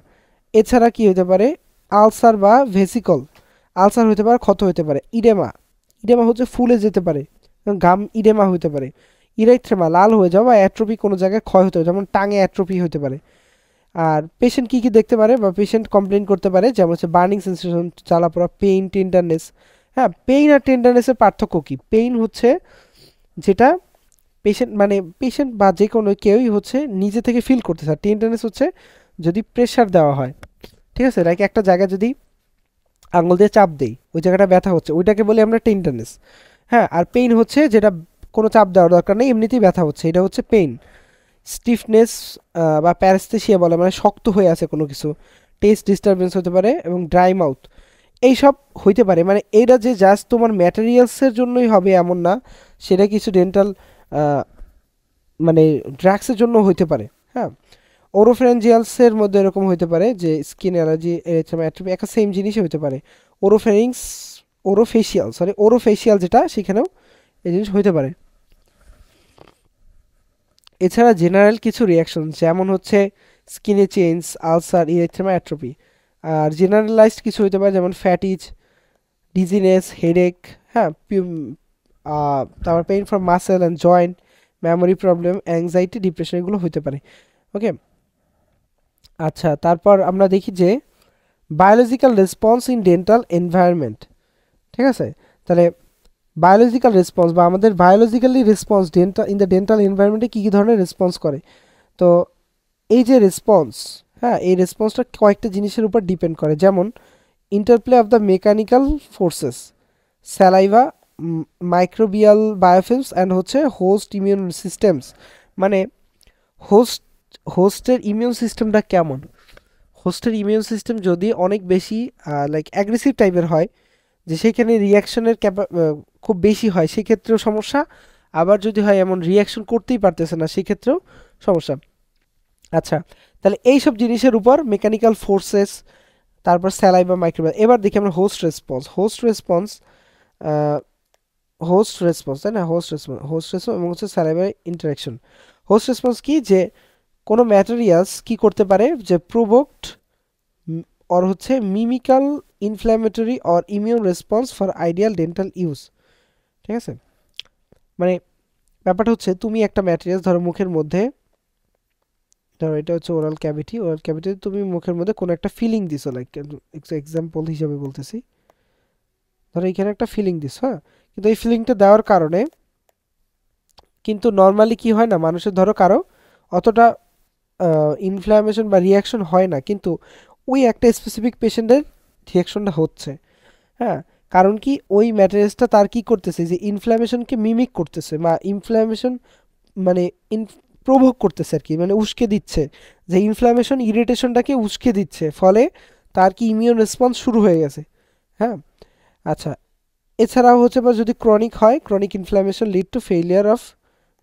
এছাড়া কি হতে পারে, আলসার বা ভেসিকল, আলসার হতে পারে, ক্ষত হতে পারে। ইডেমা, ইডেমা হচ্ছে ফুলে যেতে পারে, গাম ইডেমা হতে পারে। ইরাইথ্রেমা লাল হয়ে যাওয়া বা অ্যাট্রোপি কোনো জায়গায় ক্ষয় হতে পারে, যেমন টাঙে অ্যাট্রোপি হতে পারে। আর পেশেন্ট কী কী দেখতে পারে বা পেশেন্ট কমপ্লেন করতে পারে, যেমন হচ্ছে বার্নিং সেন্সেশন, জ্বালাপোড়া, পেইন, টেন্ডারনেস। হ্যাঁ, পেইন আর টেন্ডারনেসের পার্থক্য কী? পেইন হচ্ছে যেটা পেশেন্ট মানে পেশেন্ট বা যে কোনো কেউই হচ্ছে নিজে থেকে ফিল করতেছে, আর টেন্ডারনেস হচ্ছে যদি প্রেশার দেওয়া হয়। ঠিক আছে, লাইক একটা জায়গায় যদি আঙুল দিয়ে চাপ দেই, ওই জায়গাটা ব্যথা হচ্ছে, ওইটাকে বলি আমরা টেন্ডারনেস। হ্যাঁ, আর পেইন হচ্ছে যেটা কোনো চাপ দেওয়ার দরকার নেই, এমনিতেই ব্যথা হচ্ছে, এটা হচ্ছে পেইন। স্টিফনেস বা প্যারাস্থেসিয়া বলে, মানে শক্ত হয়ে আছে কোনো কিছু। টেস্ট ডিস্টারবেন্স হতে পারে এবং ড্রাই মাউথ, এইসব হইতে পারে। মানে এইটা যে জাস্ট তোমার ম্যাটেরিয়ালসের জন্যই হবে এমন না, সেটা কিছু ডেন্টাল মানে ড্রাগসের জন্য হইতে পারে। হ্যাঁ, ওরোফ্যারেঞ্জিয়ালসের মধ্যে এরকম হইতে পারে যে স্কিন অ্যালার্জি, অ্যাট্রোপি, একটা সেম জিনিসই হতে পারে। ওরোফেরিংস, ওরোফেশিয়াল, সরি ওরোফেশিয়াল যেটা, সেখানেও এই জিনিস হইতে পারে। এছাড়া জেনারেল কিছু রিয়াকশন, যেমন হচ্ছে স্কিনে চেঞ্জ, আলসার, ইরেথ্রেমা, অ্যাট্রোপি। আর জেনারেলাইজড কিছু হইতে পারে, যেমন ফ্যাটিজ, ডিজিনেস, হেডেক। হ্যাঁ, তারপর pain from muscle and joint, memory problem, anxiety, depression, এগুলো হইতে পারে। ওকে, আচ্ছা, তারপর আমরা দেখি যে biological response in dental environment, ঠিক আছে। তাহলে বায়োলজিক্যাল রেসপন্স বা আমাদের biologically response dental in the dental এনভায়রনমেন্টে কী কী ধরনের রেসপন্স করে। তো এই যে রেসপন্স, হ্যাঁ, এই রেসপন্সটা কয়েকটা জিনিসের উপর ডিপেন্ড করে, যেমন interplay of the mechanical forces, saliva, microbial biofilms and হচ্ছে হোস্ট ইমিউন সিস্টেমস। মানে হোস্টের ইমিউন সিস্টেমটা কেমন, হোস্টের ইমিউন সিস্টেম যদি অনেক বেশি লাইক অ্যাগ্রেসিভ টাইপের হয়, যে সেইখানে রিয়াকশনের খুব বেশি হয়, সেক্ষেত্রেও সমস্যা। আবার যদি হয় এমন রিয়াকশন করতেই পারতেছে না, সেক্ষেত্রেও সমস্যা। আচ্ছা, তাহলে এইসব জিনিসের উপর মেকানিক্যাল ফোর্সেস, তারপর স্যালাইভা, মাইক্রোবিয়াল। এবার দেখি আমরা হোস্ট রেসপন্স। তাই না, হোস্ট রেসপন্স এবং হচ্ছে স্যালাইভার ইন্টারাকশন। হোস্ট রেসপন্স কি, যে কোনো ম্যাটেরিয়ালস কি করতে পারে, যে প্রোভোকড অর হচ্ছে minimal inflammatory or immune response for ideal dental use, ঠিক আছে। মানে ব্যাপারটা হচ্ছে তুমি একটা ম্যাটেরিয়ালস ধরো মুখের মধ্যে, ধরো এটা হচ্ছে ওরাল ক্যাভিটি তুমি মুখের মধ্যে কোনো একটা ফিলিং দিছো, লাইক এক্সাম্পল হিসাবে বলতেছি, ধরো এখানে একটা ফিলিং দিস, হ্যাঁ, কিন্তু এই ফিলিংটা দেওয়ার কারণে কিন্তু নর্মালি কি হয় না, মানুষের ধরো কারো অতটা ইনফ্ল্যামেশন বা রিয়াকশন হয় না, কিন্তু ওই একটা স্পেসিফিক পেশেন্টের রিয়াকশনটা হচ্ছে, হ্যাঁ। কারণ কি, ওই ম্যাটেরিয়ালসটা তার কি করতেছে, যে ইনফ্ল্যামেশনকে মিমিক করতেছে বা ইনফ্ল্যামেশন মানে প্রভোগ করতেছে আর কি, মানে উস্কে দিচ্ছে, যে ইনফ্ল্যামেশন ইরিটেশনটাকে উস্কে দিচ্ছে, ফলে তার কি ইমিউন রেসপন্স শুরু হয়ে গেছে, হ্যাঁ। আচ্ছা, এছাড়াও হচ্ছে বা যদি ক্রনিক হয়, chronic inflammation lead to failure of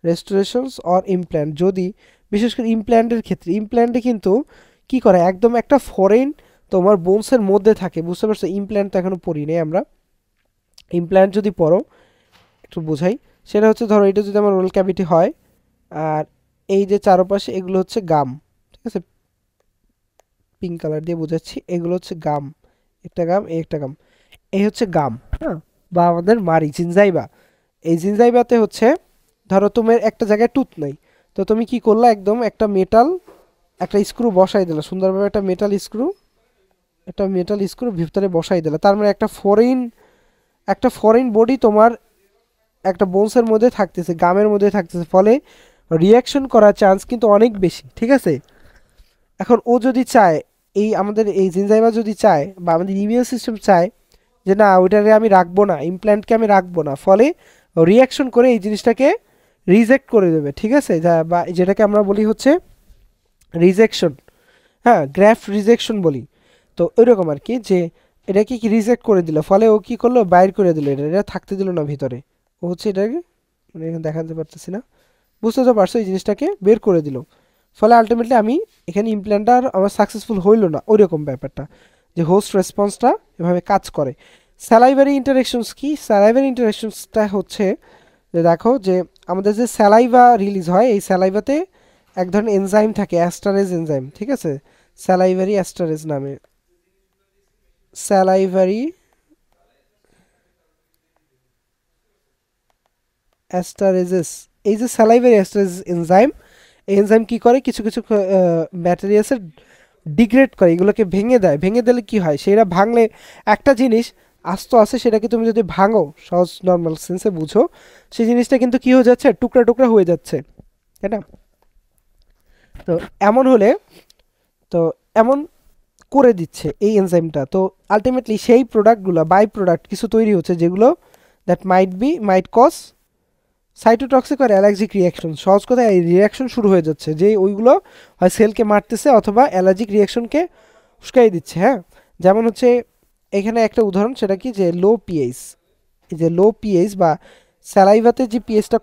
restorations or implant. যদি বিশেষ করে ইমপ্ল্যান্টের ক্ষেত্রে, ইমপ্ল্যান্টে কিন্তু কি করে, একদম একটা ফরেন তোমার বোনসের মধ্যে থাকে, বুঝতে পারছো। ইমপ্ল্যান্ট তো এখনো পড়ি নাই আমরা, ইমপ্ল্যান্ট যদি পড়ো একটু বোঝাই। সেটা হচ্ছে ধরো এটা যদি আমার ওরাল ক্যাভিটি হয়, আর এই যে চারপাশে এগুলো হচ্ছে গাম, ঠিক আছে, পিঙ্ক কালার দিয়ে বোঝাচ্ছি, এগুলো হচ্ছে গাম, একটা গাম, এই একটা গাম, এই হচ্ছে গাম, হ্যাঁ, বা আমাদের মারি জিনজাইবা। এই জিনজাইবাতে হচ্ছে ধরো তোমার একটা জায়গায় টুথ নাই, তো তুমি কি করলা, একদম একটা স্ক্রু বসাই দিলা সুন্দরভাবে, একটা মেটাল স্ক্রু ভিতরে বসাই দিলা, তার মানে একটা ফরেন বডি তোমার একটা বোনসের মধ্যে থাকতেছে, গামের মধ্যে থাকতেছে, ফলে রিয়াকশন করার চান্স কিন্তু অনেক বেশি, ঠিক আছে। এখন ও যদি চায়, আমাদের এই জিনজাইমা যদি চায় বা আমাদের ইমিউন সিস্টেম চায় যে না, ওইটারে আমি রাখবো না, ইমপ্ল্যান্টকে আমি রাখবো না, ফলে রিয়াকশন করে এই জিনিসটাকে রিজেক্ট করে দেবে, ঠিক আছে, বা যেটাকে আমরা বলি হচ্ছে রিজেকশন, হ্যাঁ, গ্রাফট রিজেকশন বলি। তো ওইরকম আর কি, যে এটাকে কি রিজেক্ট করে দিল, ফলে ও কি করলো, বাইর করে দিল, এটা থাকতে দিল না ভিতরে, ও হচ্ছে এটাকে, মানে এখানে দেখাতে পারতেছি না, বুঝতে তো পারছো, এই জিনিসটাকে বের করে দিল, ফলে আলটিমেটলি আমি এখানে ইমপ্ল্যান্টটা আমার সাকসেসফুল হইল না, ওইরকম ব্যাপারটা, যে হোস্ট রেসপন্সটা এভাবে কাজ করে। স্যালাইভারি ইন্টারেকশনস কি, স্যালাইভারি ইন্টারেকশনসটা হচ্ছে যে দেখো, যে আমাদের যে স্যালাইভা রিলিজ হয়, এই স্যালাইভাতে এক ধরনের এনজাইম থাকে, অ্যাস্টারেজ এনজাইম, ঠিক আছে, স্যালাইভারি অ্যাস্টারেজ নামে, স্যালাইভারি অ্যাস্টারেজেস, এই যে স্যালাইভারি অ্যাস্টারেজ এনজাইম, এই এনজাইম কি করে, কিছু কিছু ম্যাটেরিয়ালসের ডিগ্রেড করে, এগুলোকে ভেঙে দেয়, ভেঙে দিলে কি হয়, সেটা ভাঙলে একটা জিনিস আস্ত আছে, সেটাকে তুমি যদি ভাঙো, সহজ নর্মাল সেন্সে বুঝো, সেই জিনিসটা কিন্তু কি হয়ে যাচ্ছে, টুকরা টুকরা হয়ে যাচ্ছে, তাই না। তো এমন হলে, তো এমন করে দিচ্ছে এই এনজাইমটা, তো আলটিমেটলি সেই প্রোডাক্টগুলো, বাই প্রোডাক্ট কিছু তৈরি হচ্ছে, যেগুলো দ্যাট মাইট কজ সাইটোটক্সিক আর অ্যালার্জিক রিয়াকশন। সহজ কথা, এই রিয়াকশন শুরু হয়ে যাচ্ছে, যে ওইগুলো হয় সেলকে মারতেছে অথবা অ্যালার্জিক রিয়াকশনকে উস্কাই দিচ্ছে, হ্যাঁ। যেমন হচ্ছে এখানে একটা উদাহরণ, সেটা কি, যে লো পিএইচ, এই যে লো পিএইচ বা স্যালাইভাতে যে পিএইচটা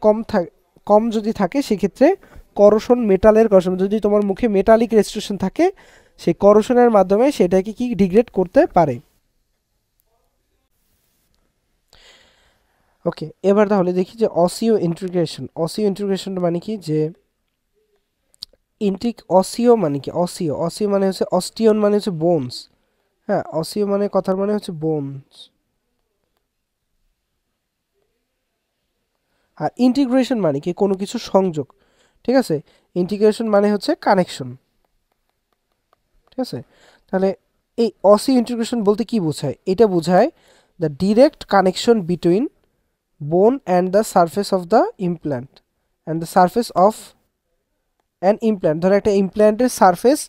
কম যদি থাকে, সেক্ষেত্রে মেটালের করশন, যদি তোমার মুখে মেটালিক রেস্ট্রিকশন থাকে, সেই করশনের মাধ্যমে সেটাকে কি ডিগ্রেড করতে পারে। ওকে, এবার তাহলে দেখি যে অসিও ইন্টিগ্রেশন মানে কি, যে অসিও মানে কি, অসিও মানে হচ্ছে অস্টিয়ন, মানে হচ্ছে বোনস, হ্যাঁ, অসিও মানে কথার মানে হচ্ছে বোনস, আর ইন্টিগ্রেশন মানে কি, কোনো কিছু সংযোগ, ঠিক আছে, ইন্টিগ্রেশন মানে হচ্ছে কানেকশন, ঠিক আছে। তাহলে এই অসি ইন্টিগ্রেশন বলতে কি বোঝায়? এটা বোঝায় দ্য ডিরেক্ট কানেকশন বিটুইন বোন and the surface of the implant and the surface of an implant. ধরো একটা ইমপ্ল্যান্টের সারফেস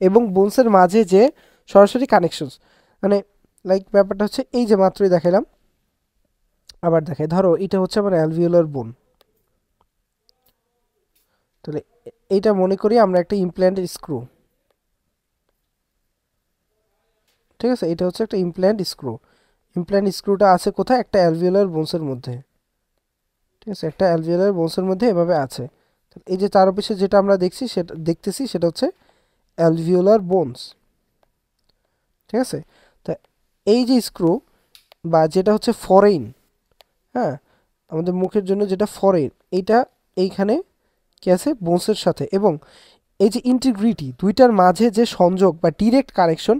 এবং বোনসের মাঝে যে সরাসরি কানেকশনস, মানে লাইক ব্যাপারটা হচ্ছে এই যে মাত্রই দেখালাম, আবার দেখাই। ধরো এটা হচ্ছে আমার অ্যালভিওলার বোন, তাহলে এইটা মনে করি আমরা একটা ইমপ্ল্যান্টের স্ক্রু, ঠিক আছে? এটা হচ্ছে একটা ইমপ্ল্যান্ট স্ক্রু। ইমপ্ল্যান্ট স্ক্রুটা আছে কোথায়? একটা অ্যালভিওলার বোনসের মধ্যে, ঠিক আছে? একটা অ্যালভিওলার বোনসের মধ্যে এভাবে আছে। এই যে তার অফিসে যেটা আমরা দেখতেছি সেটা হচ্ছে অ্যালভিওলার বোনস, ঠিক আছে? তা এই যে স্ক্রু বা যেটা হচ্ছে ফরেইন, হ্যাঁ, আমাদের মুখের জন্য যেটা ফরেইন, এইটা এইখানে কি আছে? বোনসের সাথে। এবং এই যে ইন্টিগ্রিটি, দুইটার মাঝে যে সংযোগ বা ডিরেক্ট কানেকশন,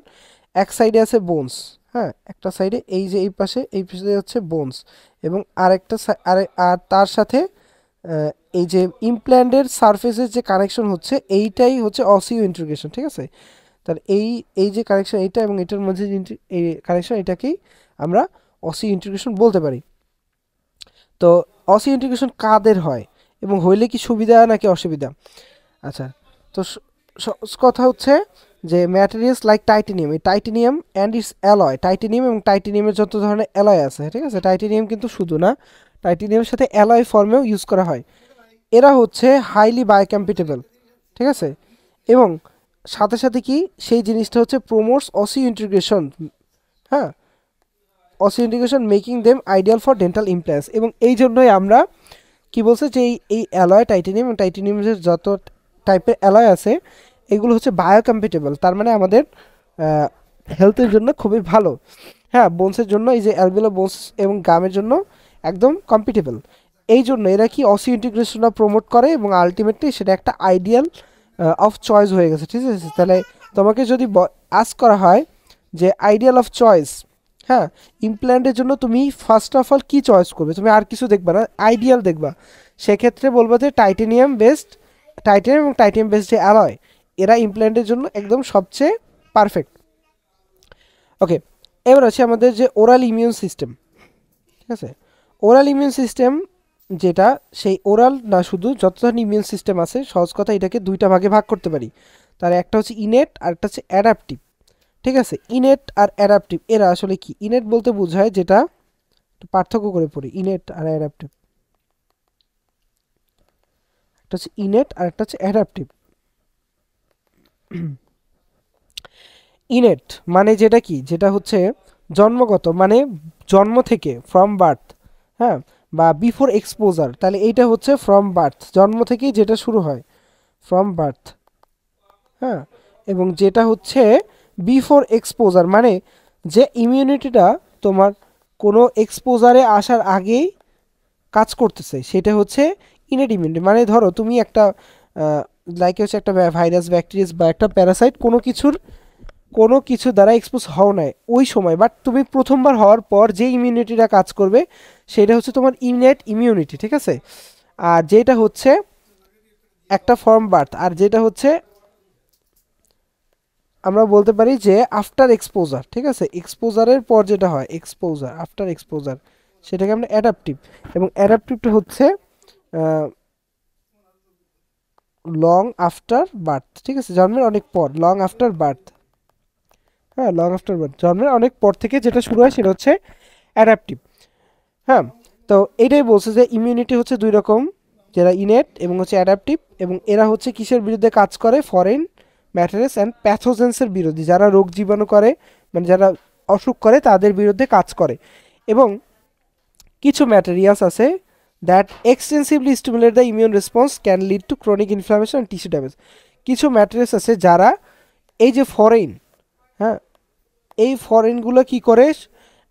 এক সাইডে আছে বোনস, হ্যাঁ, একটা সাইডে এই যে এই পাশে হচ্ছে বোনস, এবং আরেকটা আর তার সাথে এই যে ইমপ্ল্যান্টের সারফেসের যে কানেকশন হচ্ছে, এইটাই হচ্ছে অসিও ইন্টিগ্রেশন, ঠিক আছে? তার এই যে কানেকশন এইটা এবং এটার মধ্যে এই কানেকশন, এটাকেই আমরা অসিও ইন্টিগ্রেশন বলতে পারি। তো অসিও ইন্টিগ্রেশন কাদের হয় এবং হইলে কি সুবিধা নাকি অসুবিধা? আচ্ছা, তো কথা হচ্ছে যে ম্যাটেরিয়ালস লাইক টাইটেনিয়াম, এই titanium and it's alloy, titanium এবং টাইটেনিয়ামের যত ধরনের অ্যালয় আছে, ঠিক আছে? টাইটেনিয়াম কিন্তু শুধু না, টাইটেনিয়ামের সাথে অ্যালয় ফর্মেও ইউজ করা হয়। এরা হচ্ছে হাইলি বায়োকম্প্যাটেবল, ঠিক আছে? এবং সাথে সাথে কি সেই জিনিসটা হচ্ছে প্রমোটস অসিও ইন্টিগ্রেশন, হ্যাঁ, osseointegration making them ideal for dental implants. এবং এই জন্যই আমরা কি বলছে যে এই অ্যালয় টাইটেনিয়াম এবং টাইটেনিয়ামের যত টাইপের অ্যালয় আছে এগুলো হচ্ছে বায়োকম্প্যাটেবল, তার মানে আমাদের হেলথের জন্য খুবই ভালো, হ্যাঁ, বোনসের জন্য এই যে অ্যালভিওলার বোনস এবং গামের জন্য একদম কম্পিটেবল। এই জন্য এরা কি অসিও ইন্টিগ্রেশনটা প্রমোট করে এবং আলটিমেটলি সেটা একটা আইডিয়াল অফ চয়েস হয়ে গেছে, ঠিক আছে? তাহলে তোমাকে যদি আস্ক করা হয় যে আইডিয়াল অফ চয়েস, হ্যাঁ, ইমপ্ল্যান্টের জন্য তুমি ফার্স্ট অফ অল কী চয়েস করবে? তুমি আর কিছু দেখবা না, আইডিয়াল দেখবা। সেক্ষেত্রে বলবো যে টাইটেনিয়াম এবং টাইটেনিয়াম বেসড যে অ্যালয়, এরা ইমপ্ল্যান্টের জন্য একদম সবচেয়ে পারফেক্ট। ওকে, এবার আছে আমাদের যে ওরাল ইমিউন সিস্টেম, ঠিক আছে? ওরাল ইমিউন সিস্টেম যেটা, সেই ওরাল না শুধু যত ধরনের ইমিউন সিস্টেম আছে, সহজ কথা এটাকে দুইটা ভাগে ভাগ করতে পারি। তার একটা হচ্ছে ইনেট আর একটা হচ্ছে অ্যাডাপটিভ, ঠিক আছে? ইনেট আর অ্যাডাপটিভ এরা আসলে কি? ইনেট বলতে বোঝায় যেটা, পার্থক্য করে পড়ি ইনেট আর অ্যাডাপটিভ। একটা হচ্ছে ইনেট আর একটা হচ্ছে অ্যাডাপটিভ। ইনেট মানে যেটা কি, যেটা হচ্ছে জন্মগত, মানে জন্ম থেকে, ফ্রম বার্থ, হ্যাঁ, বা বিফোর এক্সপোজার, তাহলে এইটা হচ্ছে ফ্রম বার্থ, জন্ম থেকেই যেটা শুরু হয়, ফ্রম বার্থ, হ্যাঁ। এবং যেটা হচ্ছে বিফোর এক্সপোজার, মানে যে ইমিউনিটিটা তোমার কোনো এক্সপোজারে আসার আগেই কাজ করতেছে, সেটা হচ্ছে ইনেট ইমিউনিটি। মানে ধরো তুমি একটা লাইক হচ্ছে একটা ভাইরাস, ব্যাকটেরিয়াস বা একটা প্যারাসাইট কোনো কিছু দ্বারা এক্সপোজ হও না ওই সময়, বাট তুমি প্রথমবার হওয়ার পর যে ইমিউনিটিটা কাজ করবে সেটা হচ্ছে তোমার ইনেট ইমিউনিটি, ঠিক আছে? আর যেটা হচ্ছে একটা ফর্ম বার্থ, আর যেটা হচ্ছে আমরা বলতে পারি যে আফটার এক্সপোজার, ঠিক আছে? এক্সপোজারের পর যেটা হয়, এক্সপোজার, আফটার এক্সপোজার, সেটাকে আমরা অ্যাডাপটিভ। এবং অ্যাডাপটিভটা হচ্ছে লং আফটার বার্থ, ঠিক আছে? জন্মের অনেক পর, লং আফটার বার্থ, হ্যাঁ, লং আফটার বার্থ, জন্মের অনেক পর থেকে যেটা শুরু হয় সেটা হচ্ছে অ্যাডাপটিভ, হ্যাঁ। তো এইটাই বলছে যে ইমিউনিটি হচ্ছে দুই রকম, যারা ইনেট এবং হচ্ছে অ্যাডাপটিভ, এবং এরা হচ্ছে কিসের বিরুদ্ধে কাজ করে? ফরেন ম্যাটেরিয়ালস অ্যান্ড প্যাথোজেন্সের বিরুদ্ধে, যারা রোগ জীবাণু করে, মানে যারা অসুখ করে তাদের বিরুদ্ধে কাজ করে। এবং কিছু ম্যাটেরিয়ালস আছে that extensively stimulate the immune response can lead to chronic inflammation and tissue damage. কিছু ম্যাটেরিয়ালস আছে যারা এই যে ফরেন, হ্যাঁ, এই ফরেনগুলো কি করে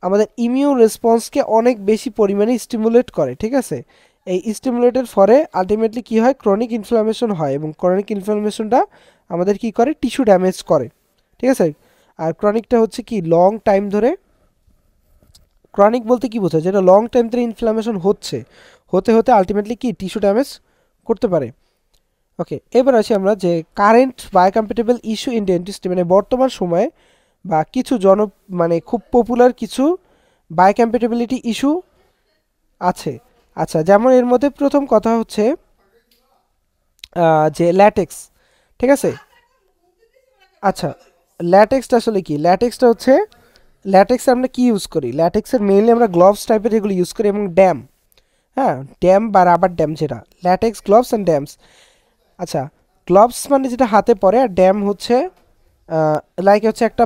আমাদের ইমিউন রেসপন্সকে অনেক বেশি পরিমাণে স্টিমুলেট করে, ঠিক আছে? এই স্টিমুলেটের ফলে আলটিমেটলি কি হয়? ক্রনিক ইনফ্লামেশন হয়, এবং ক্রনিক ইনফ্লামেশনটা আমাদের কি করে? টিস্যু ড্যামেজ করে, ঠিক আছে? আর ক্রনিকটা হচ্ছে কি লং টাইম ধরে, ক্রনিক বলতে কি বোঝায়? যেটা লং টাইম ধরে ইনফ্লামেশন হতে হতে আলটিমেটলি কি টিস্যু ড্যামেজ করতে পারে। ওকে, এবার আসি আমরা যে কারেন্ট বায়োকম্প্যাটেবল ইস্যু ইন ডেন্টিস্ট্রি, মানে বর্তমান সময়ে বা কিছু মানে খুব পপুলার কিছু বায়োকম্প্যাটিবিলিটি ইস্যু আছে। আচ্ছা, যেমন এর মধ্যে প্রথম কথা হচ্ছে যে ল্যাটেক্স, ঠিক আছে। আচ্ছা, ল্যাটেক্সটা আসলে কি? ল্যাটেক্সটা হচ্ছে, ল্যাটেক্সে আমরা কি ইউজ করি? ল্যাটেক্সের মেইনলি আমরা গ্লোভস টাইপের এগুলো ইউজ করি, এবং ড্যাম, হ্যাঁ, ড্যাম বা রাবার ড্যাম, যেটা ল্যাটেক্স গ্লোভস অ্যান্ড ড্যামস। আচ্ছা, গ্লোভস মানে যেটা হাতে পরে, আর ড্যাম হচ্ছে লাইক হচ্ছে একটা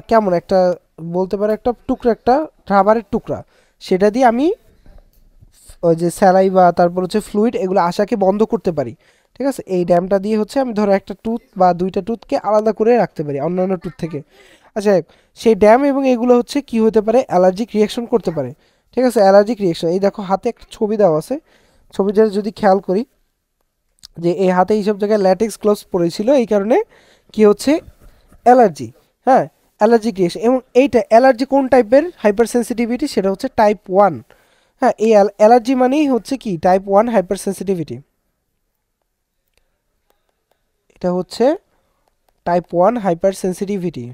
কেমন একটা বলতে পারে একটা টুকরা, একটা রাবারের টুকরা, সেটা দিয়ে আমি ওই যে স্যালাই বা তারপর হচ্ছে ফ্লুইড এগুলো আসাকে বন্ধ করতে পারি, ঠিক আছে। এই ড্যামটা দিয়ে হচ্ছে আমি ধরো একটা টুথ বা দুইটা টুথকে আলাদা করে রাখতে পারি অন্যান্য টুথ থেকে। আচ্ছা, সেই ড্যাম এবং এগুলো হচ্ছে কি হতে পারে, অ্যালার্জিক রিয়াকশন করতে পারে, ঠিক আছে। অ্যালার্জিক রিয়াকশন, এই দেখো হাতে একটা ছবি দেওয়া আছে, ছবিটা যদি খেয়াল করি যে এই হাতে এইসব জায়গায় ল্যাটেক্স গ্লোভস পরেছিল, এই কারণে কি হচ্ছে, অ্যালার্জি, হ্যাঁ, অ্যালার্জিক রিয়েকশন। এবং এইটা অ্যালার্জি কোন টাইপের হাইপার সেন্সিটিভিটি, সেটা হচ্ছে টাইপ 1। হ্যাঁ, এই অ্যালার্জি মানেই হচ্ছে কি টাইপ 1 হাইপার সেন্সিটিভিটি, এটা হচ্ছে টাইপ 1 হাইপার সেন্সিটিভিটি।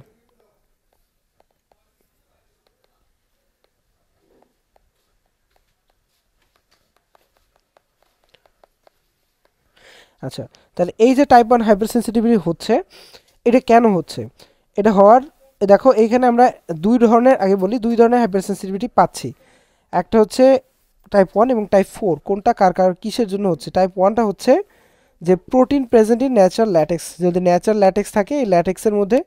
আচ্ছা, তাহলে এই যে টাইপ 1 হাইপার সেন্সিটিভিটি হচ্ছে, এটা কেন হচ্ছে? এটা হওয়ার, দেখো এইখানে আমরা দুই ধরনের, আগে বলি দুই ধরনের হাইপার সেন্সিটিভিটি পাচ্ছি। একটা হচ্ছে টাইপ 1 এবং টাইপ 4। কোনটা কার কার কিসের জন্য হচ্ছে? টাইপ 1টা হচ্ছে যে protein present in natural latex, যদি ন্যাচারাল ল্যাটেক্স থাকে, এই ল্যাটেক্সের মধ্যে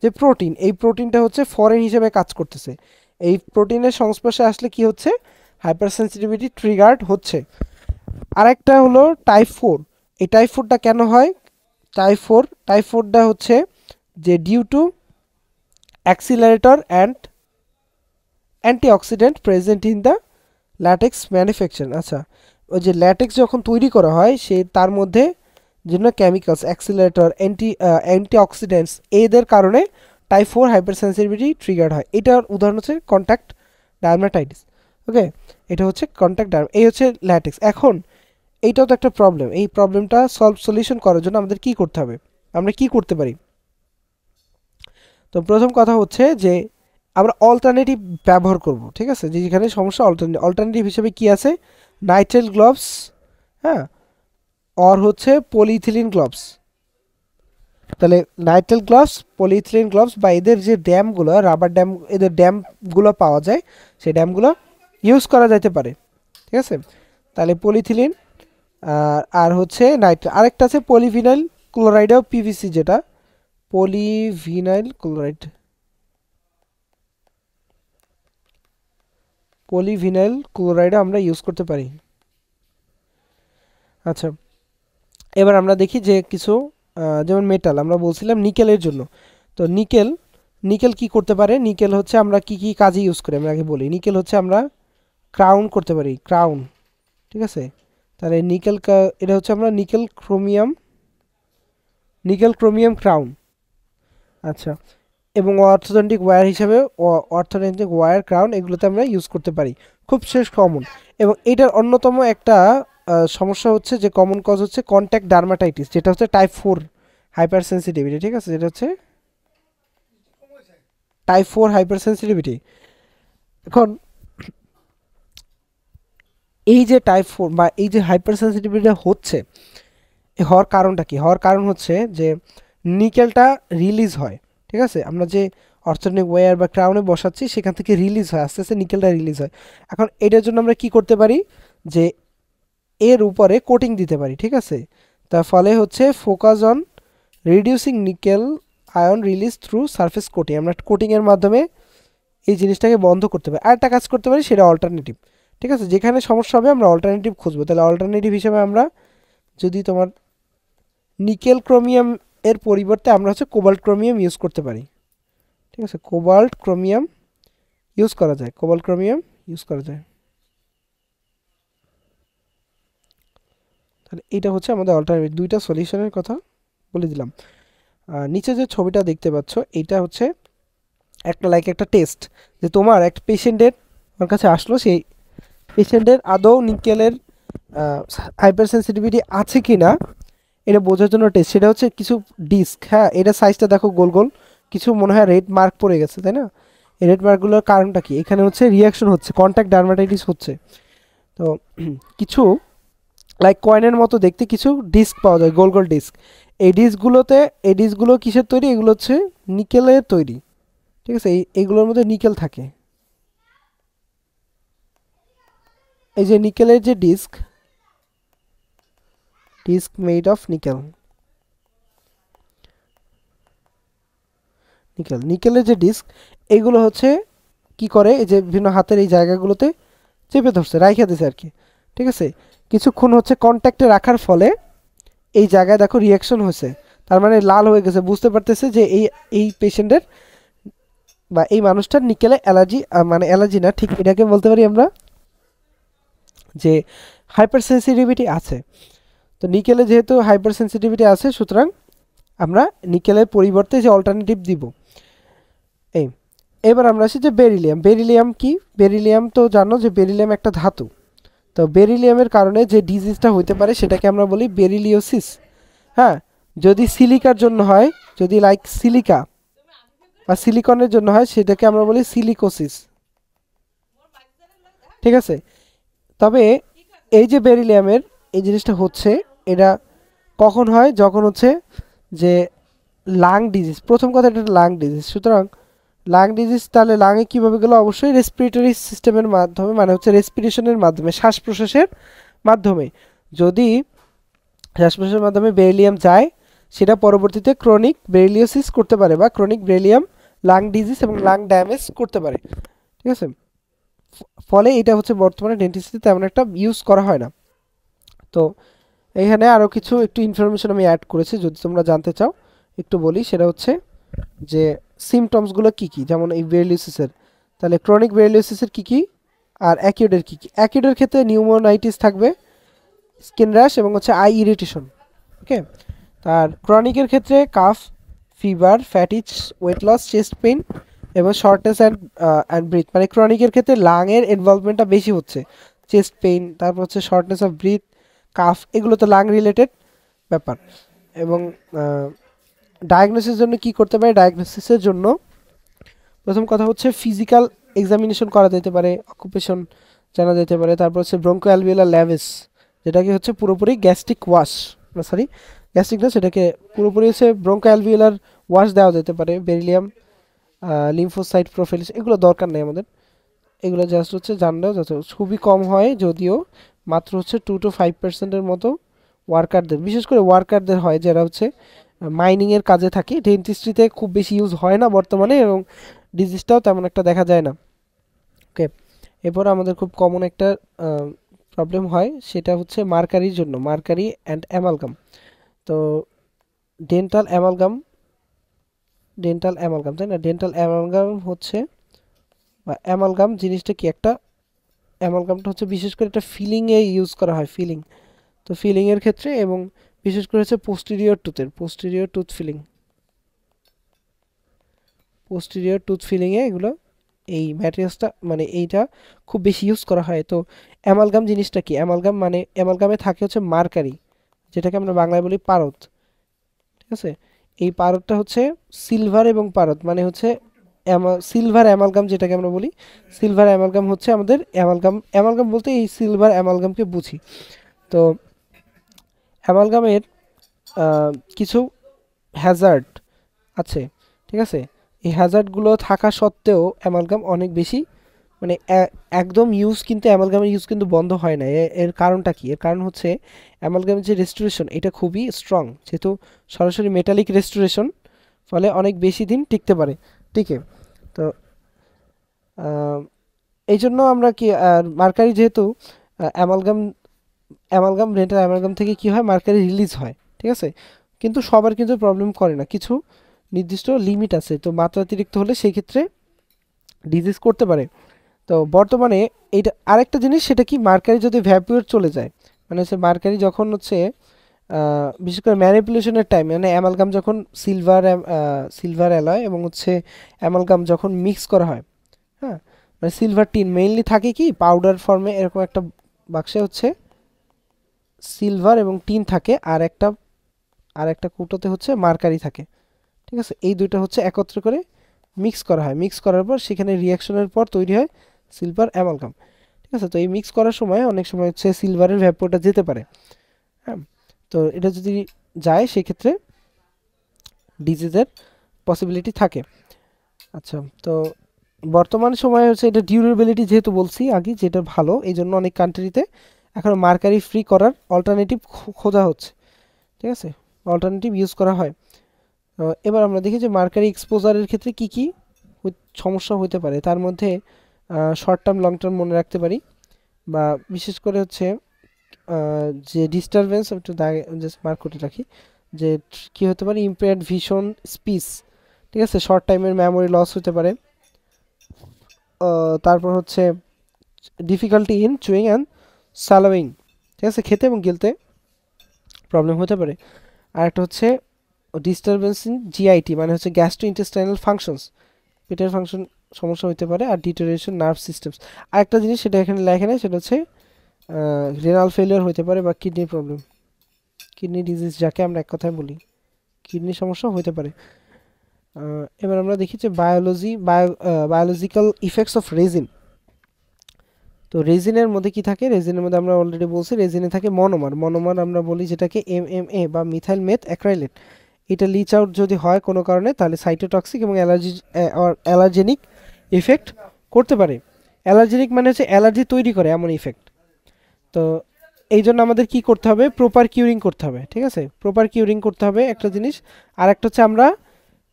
যে প্রোটিন, এই প্রোটিনটা হচ্ছে ফরেন হিসেবে কাজ করতেছে, এই প্রোটিনের সংস্পর্শে আসলে কি হচ্ছে, হাইপার সেন্সিটিভিটি ট্রিগার্ড হচ্ছে। আরেকটা হলো টাইপ 4। এই টাইপ 4টা কেন হয়? টাইপ 4টা হচ্ছে যে due to accelerator and antioxidant present in the latex manufacture. আচ্ছা, ওই যে ল্যাটেক্স যখন তৈরি করা হয়, সে তার মধ্যে যেন কেমিক্যালস, অ্যাক্সিলারেটর, অ্যান্টিঅক্সিডেন্টস, এদের কারণে টাইপ 4 হাইপার সেন্সিটিভিটি ট্রিগার্ড হয়। এটার উদাহরণ হচ্ছে কন্ট্যাক্ট ডার্মাটাইটিস। ওকে, এটা হচ্ছে কন্ট্যাক্ট এই হচ্ছে ল্যাটেক্স। এখন এইটাও তো একটা প্রবলেম, এই প্রবলেমটা সলিউশন করার জন্য আমাদের কি করতে হবে, আমরা কি করতে পারি? তো প্রথম কথা হচ্ছে যে আমরা অল্টারনেটিভ ব্যবহার করব, ঠিক আছে। যে যেখানে সমস্যা, অল্টারনেটিভ হিসেবে কি আছে, নাইট্রাইল গ্লোভস, হ্যাঁ, আর হচ্ছে পলিইথিলিন গ্লোভস। তাহলে নাইট্রাইল গ্লোভস, পলিইথিলিন গ্লোভস, বা এদের যে ড্যামগুলো, রাবার ড্যাম, এদের ড্যামগুলো পাওয়া যায়, সেই ড্যামগুলো ইউজ করা যেতে পারে, ঠিক আছে। তাহলে পলিইথিলিন আর হচ্ছে নাইট্রাইল, আরেকটা আছে পলিভিনাইল ক্লোরাইড অফ পিভিসি, যেটা পলিভিনাইল ক্লোরাইড, পলিভিনাইল ক্লোরাইড আমরা ইউজ করতে পারি। আচ্ছা, এবার আমরা দেখি যে কিছু যেমন মেটাল, আমরা বলছিলাম নিকেলের জন্য। তো নিকেল কি করতে পারে? নিকেল হচ্ছে আমরা কি কি কাজে ইউজ করি, আমরা আগে বলি। নিকেল হচ্ছে আমরা ক্রাউন করতে পারি, ক্রাউন, ঠিক আছে। তাহলে এটা হচ্ছে আমরা নিকেল ক্রোমিয়াম ক্রাউন। আচ্ছা, এবং অর্থোডন্টিক ওয়্যার হিসাবে, অর্থোডন্টিক ওয়্যার ক্রাউন, এগুলোতে আমরা ইউজ করতে পারি, খুব শেষ কমন। এবং এটার অন্যতম একটা সমস্যা হচ্ছে যে কমন কজ হচ্ছে কন্ট্যাক্ট ডার্মাটাইটিস, যেটা হচ্ছে টাইপ 4 হাইপার সেন্সিটিভিটি, ঠিক আছে। যেটা হচ্ছে টাইপ 4 হাইপার সেন্সিটিভিটি। এখন এই যে টাইপ 4 বা এই যে হাইপার সেন্সিটিভিটি হচ্ছে, হওয়ার কারণটা কি? হওয়ার কারণ হচ্ছে যে নিকেলটা রিলিজ হয়, ঠিক আছে। আমরা যে অর্থনিক ওয়্যার বা ক্রাউনে বসাচ্ছি, সেখান থেকে রিলিজ হয়, আস্তে আস্তে নিকেলটা রিলিজ হয়। এখন এটার জন্য আমরা কি করতে পারি, যে এর উপরে কোটিং দিতে পারি, ঠিক আছে। তার ফলে হচ্ছে focus on reducing nickel ion release through surface coating, আমরা কোটিংয়ের মাধ্যমে এই জিনিসটাকে বন্ধ করতে পারি। আর একটা কাজ করতে পারি, সেটা অল্টারনেটিভ, ঠিক আছে। যেখানে সমস্যা হবে আমরা অল্টারনেটিভ খুঁজবো। তাহলে অল্টারনেটিভ হিসেবে আমরা যদি তোমার নিকেল ক্রোমিয়াম এর পরিবর্তে আমরা হচ্ছে কোবাল্ট ক্রোমিয়াম ইউজ করতে পারি, ঠিক আছে। কোবাল্ট ক্রোমিয়াম ইউজ করা যায়, কোবাল্ট ক্রোমিয়াম ইউজ করা যায়। তাহলে এটা হচ্ছে আমাদের অল্টারনেটিভ, দুইটা সলিউশনের কথা বলে দিলাম। নিচে যে ছবিটা দেখতে পাচ্ছ, এইটা হচ্ছে একটা টেস্ট, যে তোমার একটা পেশেন্টের আমার কাছে আসলো, সেই পেশেন্টের আদৌ নিকেলের হাইপার সেন্সিটিভিটি আছে কি না এটা বোঝার জন্য টেস্ট। সেটা হচ্ছে কিছু ডিস্ক, হ্যাঁ, এটা সাইজটা দেখো গোল গোল, কিছু মনে হয় রেড মার্ক পড়ে গেছে, তাই না? এই রেড মার্কগুলোর কারণটা কি? এখানে হচ্ছে রিয়াকশন হচ্ছে, কন্ট্যাক্ট ডার্মাটাইটিস হচ্ছে। তো কিছু লাইক কয়েনের মতো দেখতে কিছু ডিস্ক পাওয়া যায়, গোল গোল ডিস্ক। এই ডিস্কগুলো কিসের তৈরি? এগুলো হচ্ছে নিকেলের তৈরি, ঠিক আছে? এইগুলোর মধ্যে নিকেল থাকে। এই যে নিকেলের যে ডিস্ক মেড অফ নিকেলের যে ডিস্ক, এইগুলো হচ্ছে কি করে, এই যে বিভিন্ন হাতের এই জায়গাগুলোতে চেপে ধরছে, রাইখা দিছে আর কি, ঠিক আছে? কিছুক্ষণ হচ্ছে কন্ট্যাক্টে রাখার ফলে এই জায়গায় দেখো রিয়াকশন হয়েছে, তার মানে লাল হয়ে গেছে, বুঝতে পারতেছে যে এই পেশেন্টের বা এই মানুষটার নিকেলে অ্যালার্জি, মানে অ্যালার্জি না, ঠিক এটাকে বলতে পারি আমরা যে হাইপার সেন্সিটিভিটি আছে। তো নিকেলে যেহেতু হাইপার সেন্সিটিভিটি আছে, সুতরাং আমরা নিকেলের পরিবর্তে যে অল্টারনেটিভ দিব। এবার আমরা আসি যে বেরিলিয়াম কি? বেরিলিয়াম তো জানো যে বেরিলিয়াম একটা ধাতু। তো বেরিলিয়ামের কারণে যে ডিজিজটা হইতে পারে সেটাকে আমরা বলি বেরিলিওসিস। হ্যাঁ, যদি সিলিকার জন্য হয়, যদি লাইক সিলিকা বা সিলিকনের জন্য হয়, সেটাকে আমরা বলি সিলিকোসিস, ঠিক আছে? তবে এই যে বেরিলিয়ামের এই জিনিসটা হচ্ছে, এটা কখন হয়? যখন হচ্ছে যে লাং ডিজিজ, প্রথম কথা এটা লাং ডিজিজ। সুতরাং লাং ডিজিজ তাহলে লাংয়ে কীভাবে গেলো? অবশ্যই রেসপিরেটরি সিস্টেমের মাধ্যমে, মানে হচ্ছে রেসপিরেশনের মাধ্যমে, শ্বাস প্রশ্বাসের মাধ্যমে। যদি শ্বাস প্রশ্বাসের মাধ্যমে বেরিলিয়াম যায়, সেটা পরবর্তীতে ক্রনিক বেরিলিওসিস করতে পারে বা ক্রনিক বেরিলিয়াম লাং ডিজিজ এবং লাং ড্যামেজ করতে পারে, ঠিক আছে? ফলে এটা হচ্ছে বর্তমানে ডেন্টিস্ট্রিতে তেমন একটা ইউজ করা হয় না। তো এখানে আরও কিছু একটু ইনফরমেশন আমি অ্যাড করেছি, যদি তোমরা জানতে চাও একটু বলি। সেটা হচ্ছে যে সিমটমসগুলো কী কী, যেমন এই বেরিলিওসিসের, তাহলে ক্রনিক বেরিলিওসিসের কী কী আর অ্যাকিউটের কী কী। অ্যাকিউটের ক্ষেত্রে নিউমোনাইটিস থাকবে, স্কিন র্যাশ এবং হচ্ছে আই ইরিটেশন, ওকে? আর ক্রনিকের ক্ষেত্রে cough, fever, fatigue, weight loss, chest pain এবং শর্টনেস অ্যান্ড ব্রিথ। মানে ক্রনিকের ক্ষেত্রে লাংয়ের ইনভলভমেন্টটা বেশি হচ্ছে, চেস্ট পেইন, তারপর হচ্ছে শর্টনেস অফ ব্রিথ, কাফ, এগুলো তো লাং রিলেটেড ব্যাপার। এবং ডায়াগনোসিসের জন্য কি করতে পারে? ডায়াগনোসিসের জন্য প্রথম কথা হচ্ছে ফিজিক্যাল এক্সামিনেশন করা যেতে পারে, অকুপেশন জানা যেতে পারে। তারপর হচ্ছে ব্রঙ্কোঅ্যালভিওলার ল্যাভেস, যেটাকে হচ্ছে পুরোপুরি গ্যাস্ট্রিক ওয়াশ, সরি গ্যাস্ট্রিক না, সেটাকে পুরোপুরি হচ্ছে ব্রঙ্কোঅ্যালভিওলার ওয়াশ দেওয়া যেতে পারে। বেরিলিয়াম, লিম্ফোসাইট প্রোফাইলস, এগুলো দরকার নেই আমাদের, এগুলো জাস্ট হচ্ছে জানলেও যথেষ্ট। খুবই কম হয় যদিও, মাত্র হচ্ছে 2 to 5% মতো ওয়ার্কারদের, বিশেষ করে ওয়ার্কারদের হয় যারা হচ্ছে মাইনিংয়ের কাজে থাকে। ডেন্টিস্ট্রিতে খুব বেশি ইউজ হয় না বর্তমানে, এবং ডিজিজটাও তেমন একটা দেখা যায় না, ওকে? এরপর আমাদের খুব কমন একটা প্রবলেম হয়, সেটা হচ্ছে মার্কারির জন্য, মার্কারি অ্যান্ড অ্যামালগাম। তো ডেন্টাল অ্যামালগাম, তাই না? ডেন্টাল অ্যামালগাম হচ্ছে, বা অ্যামালগাম জিনিসটা কি? একটা অ্যামালগামটা হচ্ছে বিশেষ করে একটা ফিলিংয়ে ইউজ করা হয়, ফিলিং। তো ফিলিংয়ের ক্ষেত্রে, এবং বিশেষ করে হচ্ছে পোস্টেরিয়র টুথ ফিলিংয়ে এগুলো, এই ম্যাটেরিয়ালসটা মানে এইটা খুব বেশি ইউজ করা হয়। তো অ্যামালগাম জিনিসটা কি? অ্যামালগামে থাকে হচ্ছে মার্কারি, যেটাকে আমরা বাংলায় বলি পারদ, ঠিক আছে? এই পারদটা হচ্ছে সিলভার এবং পারদ, মানে হচ্ছে সিলভার অ্যামালগাম, যেটাকে আমরা বলি সিলভার অ্যামালগাম হচ্ছে আমাদের অ্যামালগাম বলতে এই সিলভার অ্যামালগামকে বুঝি। তো অ্যামালগামের কিছু হ্যাজার্ড আছে, ঠিক আছে? এই হ্যাজার্ডগুলো থাকা সত্ত্বেও অ্যামালগাম অনেক বেশি, মানে একদম ইউজ, কিন্তু অ্যামালগামের ইউজ কিন্তু বন্ধ হয় না। এর কারণটা কি? এর কারণ হচ্ছে অ্যামালগামের যে রেস্টোরেশন, এটা খুবই স্ট্রং, যেহেতু সরাসরি মেটালিক রেস্টোরেশন, ফলে অনেক বেশি দিন টিকতে পারে, ঠিক আছে? তো এই জন্য আমরা কি, মার্কারি যেহেতু ডেন্টাল অ্যামালগাম থেকে কি হয়, মার্কারি রিলিজ হয়, ঠিক আছে? কিন্তু সবার কিন্তু প্রবলেম করে না, কিছু নির্দিষ্ট লিমিট আছে। তো মাত্রাতিরিক্ত হলে সেই ক্ষেত্রে ডিজিজ করতে পারে। তো বর্তমানে এইটা আরেকটা জিনিস, সেটা কি, মার্কারি যদি ভ্যাপুয়ার চলে যায়, মানে হচ্ছে মার্কারি যখন হচ্ছে বিশেষ করে ম্যানিপুলেশনের টাইম, মানে অ্যামালগাম যখন সিলভার অ্যালয় এবং হচ্ছে অ্যামালগাম যখন মিক্স করা হয়, হ্যাঁ, মানে সিলভার টিন মেইনলি থাকে কি পাউডার ফর্মে, এরকম একটা বাক্সে হচ্ছে সিলভার এবং টিন থাকে, আর একটা কৌটোতে হচ্ছে মার্কারি থাকে, ঠিক আছে, এই দুইটা হচ্ছে একত্র করে মিক্স করা হয়। মিক্স করার পর সেখানে রিয়াকশনের পর তৈরি হয় সিলভার অ্যামালগাম। ঠিক আছে, তো এই মিক্স করার সময় অনেক সময় হচ্ছে সিলভারের ভ্যাপরটা যেতে পারে। হ্যাঁ, তো এটা যদি যায় সেক্ষেত্রে ডিজিজের পসিবিলিটি থাকে। আচ্ছা, তো বর্তমান সময়ে হচ্ছে এটা ডিউরেবিলিটি যেহেতু বলছি আগে, যেটা ভালো, এই জন্য অনেক কান্ট্রিতে এখন মার্কারি ফ্রি করার অল্টারনেটিভ খোঁজা হচ্ছে। ঠিক আছে, অল্টারনেটিভ ইউজ করা হয়। এবার আমরা দেখি যে মার্কারি এক্সপোজারের ক্ষেত্রে কি কি সমস্যা হতে পারে। তার মধ্যে শর্ট টার্ম লং টার্ম মনে রাখতে পারি, বা বিশেষ করে হচ্ছে যে ডিস্টারবেন্স, একটু জাস্ট মার্ক করে রাখি যে কি হতে পারে, ইম্পেয়ার্ড ভিশন স্পিচ। ঠিক আছে, শর্ট টাইমের মেমোরি লস হতে পারে। তারপর হচ্ছে ডিফিকাল্টি ইন চুইং অ্যান্ড সালোয়িং। ঠিক আছে, খেতে এবং গিলতে প্রবলেম হতে পারে। আর একটা হচ্ছে ডিস্টারবেন্স ইন জিআইটি, মানে হচ্ছে গ্যাস্ট্রো ইন্টেস্টাইনাল ফাংশনস, পেটের ফাংশন সমস্যা হতে পারে। আর ডিটোরিয়েশন নার্ভ সিস্টেমস। আর একটা জিনিস সেটা এখানে লেখা নেই, সেটা হচ্ছে রেনাল ফেলিওর হতে পারে বা কিডনি প্রবলেম, কিডনি ডিজিজ যাকে আমরা এক কথায় বলি, কিডনি সমস্যা হতে পারে। এবার আমরা দেখি যে বায়োলজিক্যাল ইফেক্টস অফ রেজিন। তো রেজিনের মধ্যে কি থাকে, রেজিনের মধ্যে আমরা অলরেডি বলছি রেজিনে থাকে মনোমার। মনোমার আমরা বলি যেটাকে এমএমএ বা মিথাইল মেথ অ্যাক্রাইলেট। এটা লিচ আউট যদি হয় কোনো কারণে, তাহলে সাইটোটক্সিক এবং অ্যালার্জেনিক ইফেক্ট করতে পারে। অ্যালার্জেনিক মানে হচ্ছে অ্যালার্জি তৈরি করে এমন ইফেক্ট। তো এই জন্য আমাদের কি করতে হবে, প্রপার কিউরিং করতে হবে। ঠিক আছে, প্রপার কিউরিং করতে হবে একটা জিনিস। আর একটা হচ্ছে আমরা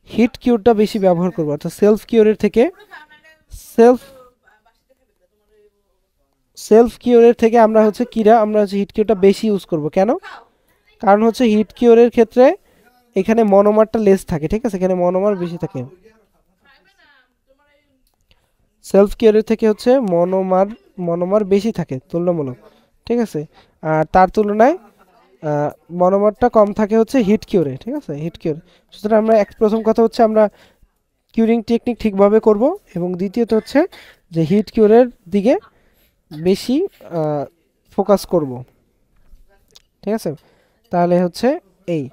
হিট কিউরটা বেশি ব্যবহার করবো, অর্থাৎ সেলফ কিউরের থেকে সেলফ সেলফ কিউরের থেকে আমরা হচ্ছে আমরা হচ্ছে হিট কিউরটা বেশি ইউজ করব। কেন? কারণ হচ্ছে হিট কিউরের ক্ষেত্রে এখানে মনোমারটা লেস থাকে। ঠিক আছে, এখানে মনোমার বেশি থাকে। সেলফ কিউরের থেকে হচ্ছে মনোমার বেশি থাকে তুলনামূলক। ঠিক আছে, আর তার তুলনায় মনোমারটা কম থাকে হচ্ছে হিট কিউরে। ঠিক আছে, হিট কিউর। সুতরাং আমরা প্রথম কথা হচ্ছে আমরা কিউরিং টেকনিক ঠিকভাবে করব, এবং দ্বিতীয়ত হচ্ছে যে হিট কিউরের দিকে বেশি ফোকাস করব। ঠিক আছে, তাহলে হচ্ছে এই।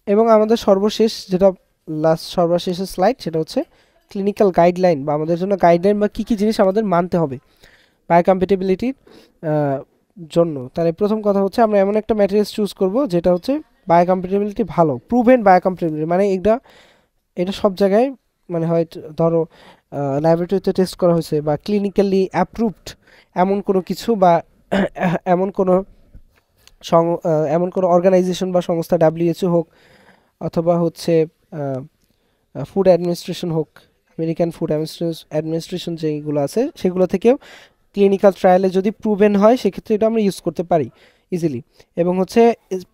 এবং আমাদের সর্বশেষ যেটা সর্বশেষের স্লাইড, সেটা হচ্ছে ক্লিনিক্যাল গাইডলাইন, বা আমাদের জন্য গাইডলাইন বা কী কী জিনিস আমাদের মানতে হবে বায়োকম্প্যাটিবিলিটির জন্য। তাহলে প্রথম কথা হচ্ছে আমরা এমন একটা ম্যাটেরিয়ালস চুজ করব যেটা হচ্ছে বায়োকম্প্যাটিবিলিটি ভালো, প্রুভেন বায়োকম্প্যাটিবিলিটি, মানে এটা সব জায়গায় মানে হয় ধরো ল্যাবরেটরিতে টেস্ট করা হয়েছে বা ক্লিনিক্যালি অ্যাপ্রুভড এমন কোনো কিছু, বা এমন কোনো এমন কোনো অর্গানাইজেশন বা সংস্থা, ডাব্লিউএইচও হোক অথবা হচ্ছে ফুড অ্যাডমিনিস্ট্রেশন হোক, আমেরিকান ফুড অ্যাডমিনিস্ট্রেশন যেগুলো আছে সেগুলো থেকেও ক্লিনিক্যাল ট্রায়ালে যদি প্রুভেন হয় সেক্ষেত্রে এটা আমরা ইউজ করতে পারি ইজিলি। এবং হচ্ছে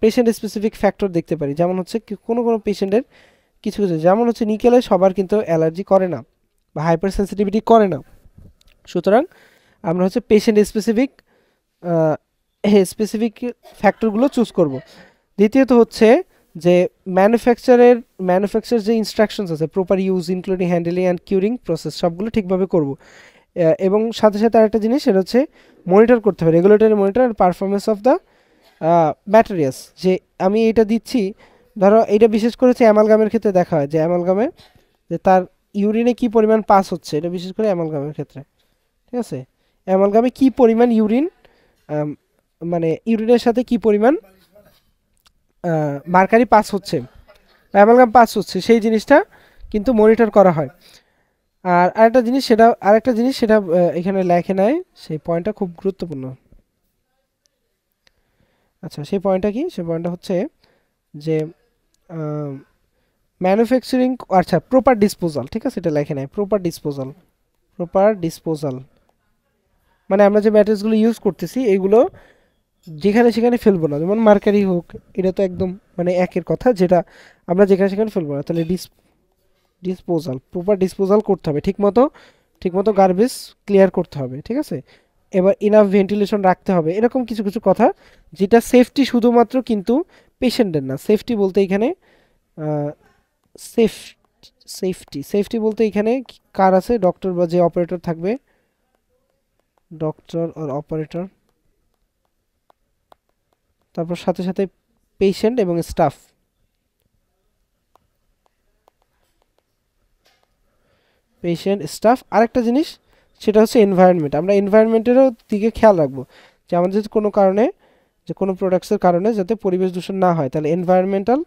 পেশেন্ট স্পেসিফিক ফ্যাক্টর দেখতে পারি, যেমন হচ্ছে কোনো কোনো পেশেন্টের কিছু কিছু, যেমন হচ্ছে নিকেলে সবার কিন্তু অ্যালার্জি করে না বা হাইপার সেন্সিটিভিটি করে না। সুতরাং আমরা হচ্ছে পেশেন্ট স্পেসিফিক ফ্যাক্টরগুলো চুজ করব। দ্বিতীয়ত হচ্ছে যে ম্যানুফ্যাকচার যে ইনস্ট্রাকশনস আছে, proper use including handling and curing process, সবগুলো ঠিকভাবে করব। এবং সাথে সাথে আরেকটা জিনিস, সেটা হচ্ছে মনিটর করতে হবে, রেগুলেটরি মনিটর আর পারফরমেন্স অফ দ্য ম্যাটেরিয়ালস। যে আমি এটা দিচ্ছি, ধরো এটা বিশেষ করে হচ্ছে অ্যামালগামের ক্ষেত্রে দেখা হয় যে অ্যামালগামে যে তার ইউরিনে কি পরিমাণ পাস হচ্ছে, এটা বিশেষ করে অ্যামালগামের ক্ষেত্রে। ঠিক আছে, অ্যামালগামে কি পরিমাণ ইউরিন, মানে ইউরিনের সাথে কি পরিমাণ মার্কারি পাস হচ্ছে, অ্যামালগাম পাস হচ্ছে, সেই জিনিসটা কিন্তু মনিটর করা হয়। আর আরেকটা জিনিস সেটা এখানে লেখে নাই, সেই পয়েন্টটা খুব গুরুত্বপূর্ণ। আচ্ছা, সেই পয়েন্টটা কি? সেই পয়েন্টটা হচ্ছে যে ম্যানুফ্যাকচারিং, আচ্ছা প্রপার ডিসপোজাল। ঠিক আছে, এটা লেখে নাই, প্রপার ডিসপোজাল মানে আমরা যে ম্যাটেরিয়ালসগুলো ইউজ করতেছি এগুলো যেখানে সেখানে ফেলবো না। যেমন মার্কারি হোক, এটা তো একদম মানে একের কথা, যেটা আমরা যেখানে সেখানে ফেলবো না। তাহলে প্রপার ডিসপোজাল করতে হবে, ঠিকমতো গার্বেজ ক্লিয়ার করতে হবে। ঠিক আছে, এবার ইনাফ ভেন্টিলেশন রাখতে হবে, এরকম কিছু কিছু কথা, যেটা সেফটি শুধুমাত্র কিন্তু পেশেন্টের না। সেফটি বলতে এখানে সেফটি বলতে এখানে কার আছে, ডক্টর বা যে অপারেটর থাকবে, ডক্টর আর অপারেটর, তারপর সাথে সাথে পেশেন্ট এবং স্টাফ। Patient, staff. আরেকটা জিনিস সেটা হচ্ছে এনভায়রনমেন্ট। আমরা এনভায়রনমেন্টেরও দিকে খেয়াল রাখবো যে আমাদের যদি কোনো কারণে, যে কোনো প্রোডাক্টসের কারণে যাতে পরিবেশ দূষণ না হয়, তাহলে এনভায়রনমেন্টাল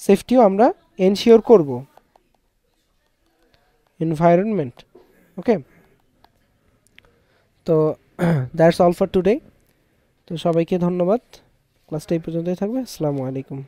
সেফটিও আমরা এনশিওর করব। এনভায়রনমেন্ট, ওকে। তো দ্যাটস অল ফর টুডে। তো সবাইকে ধন্যবাদ। ক্লাসটা এই পর্যন্তই থাকবে। আসসালামু আলাইকুম।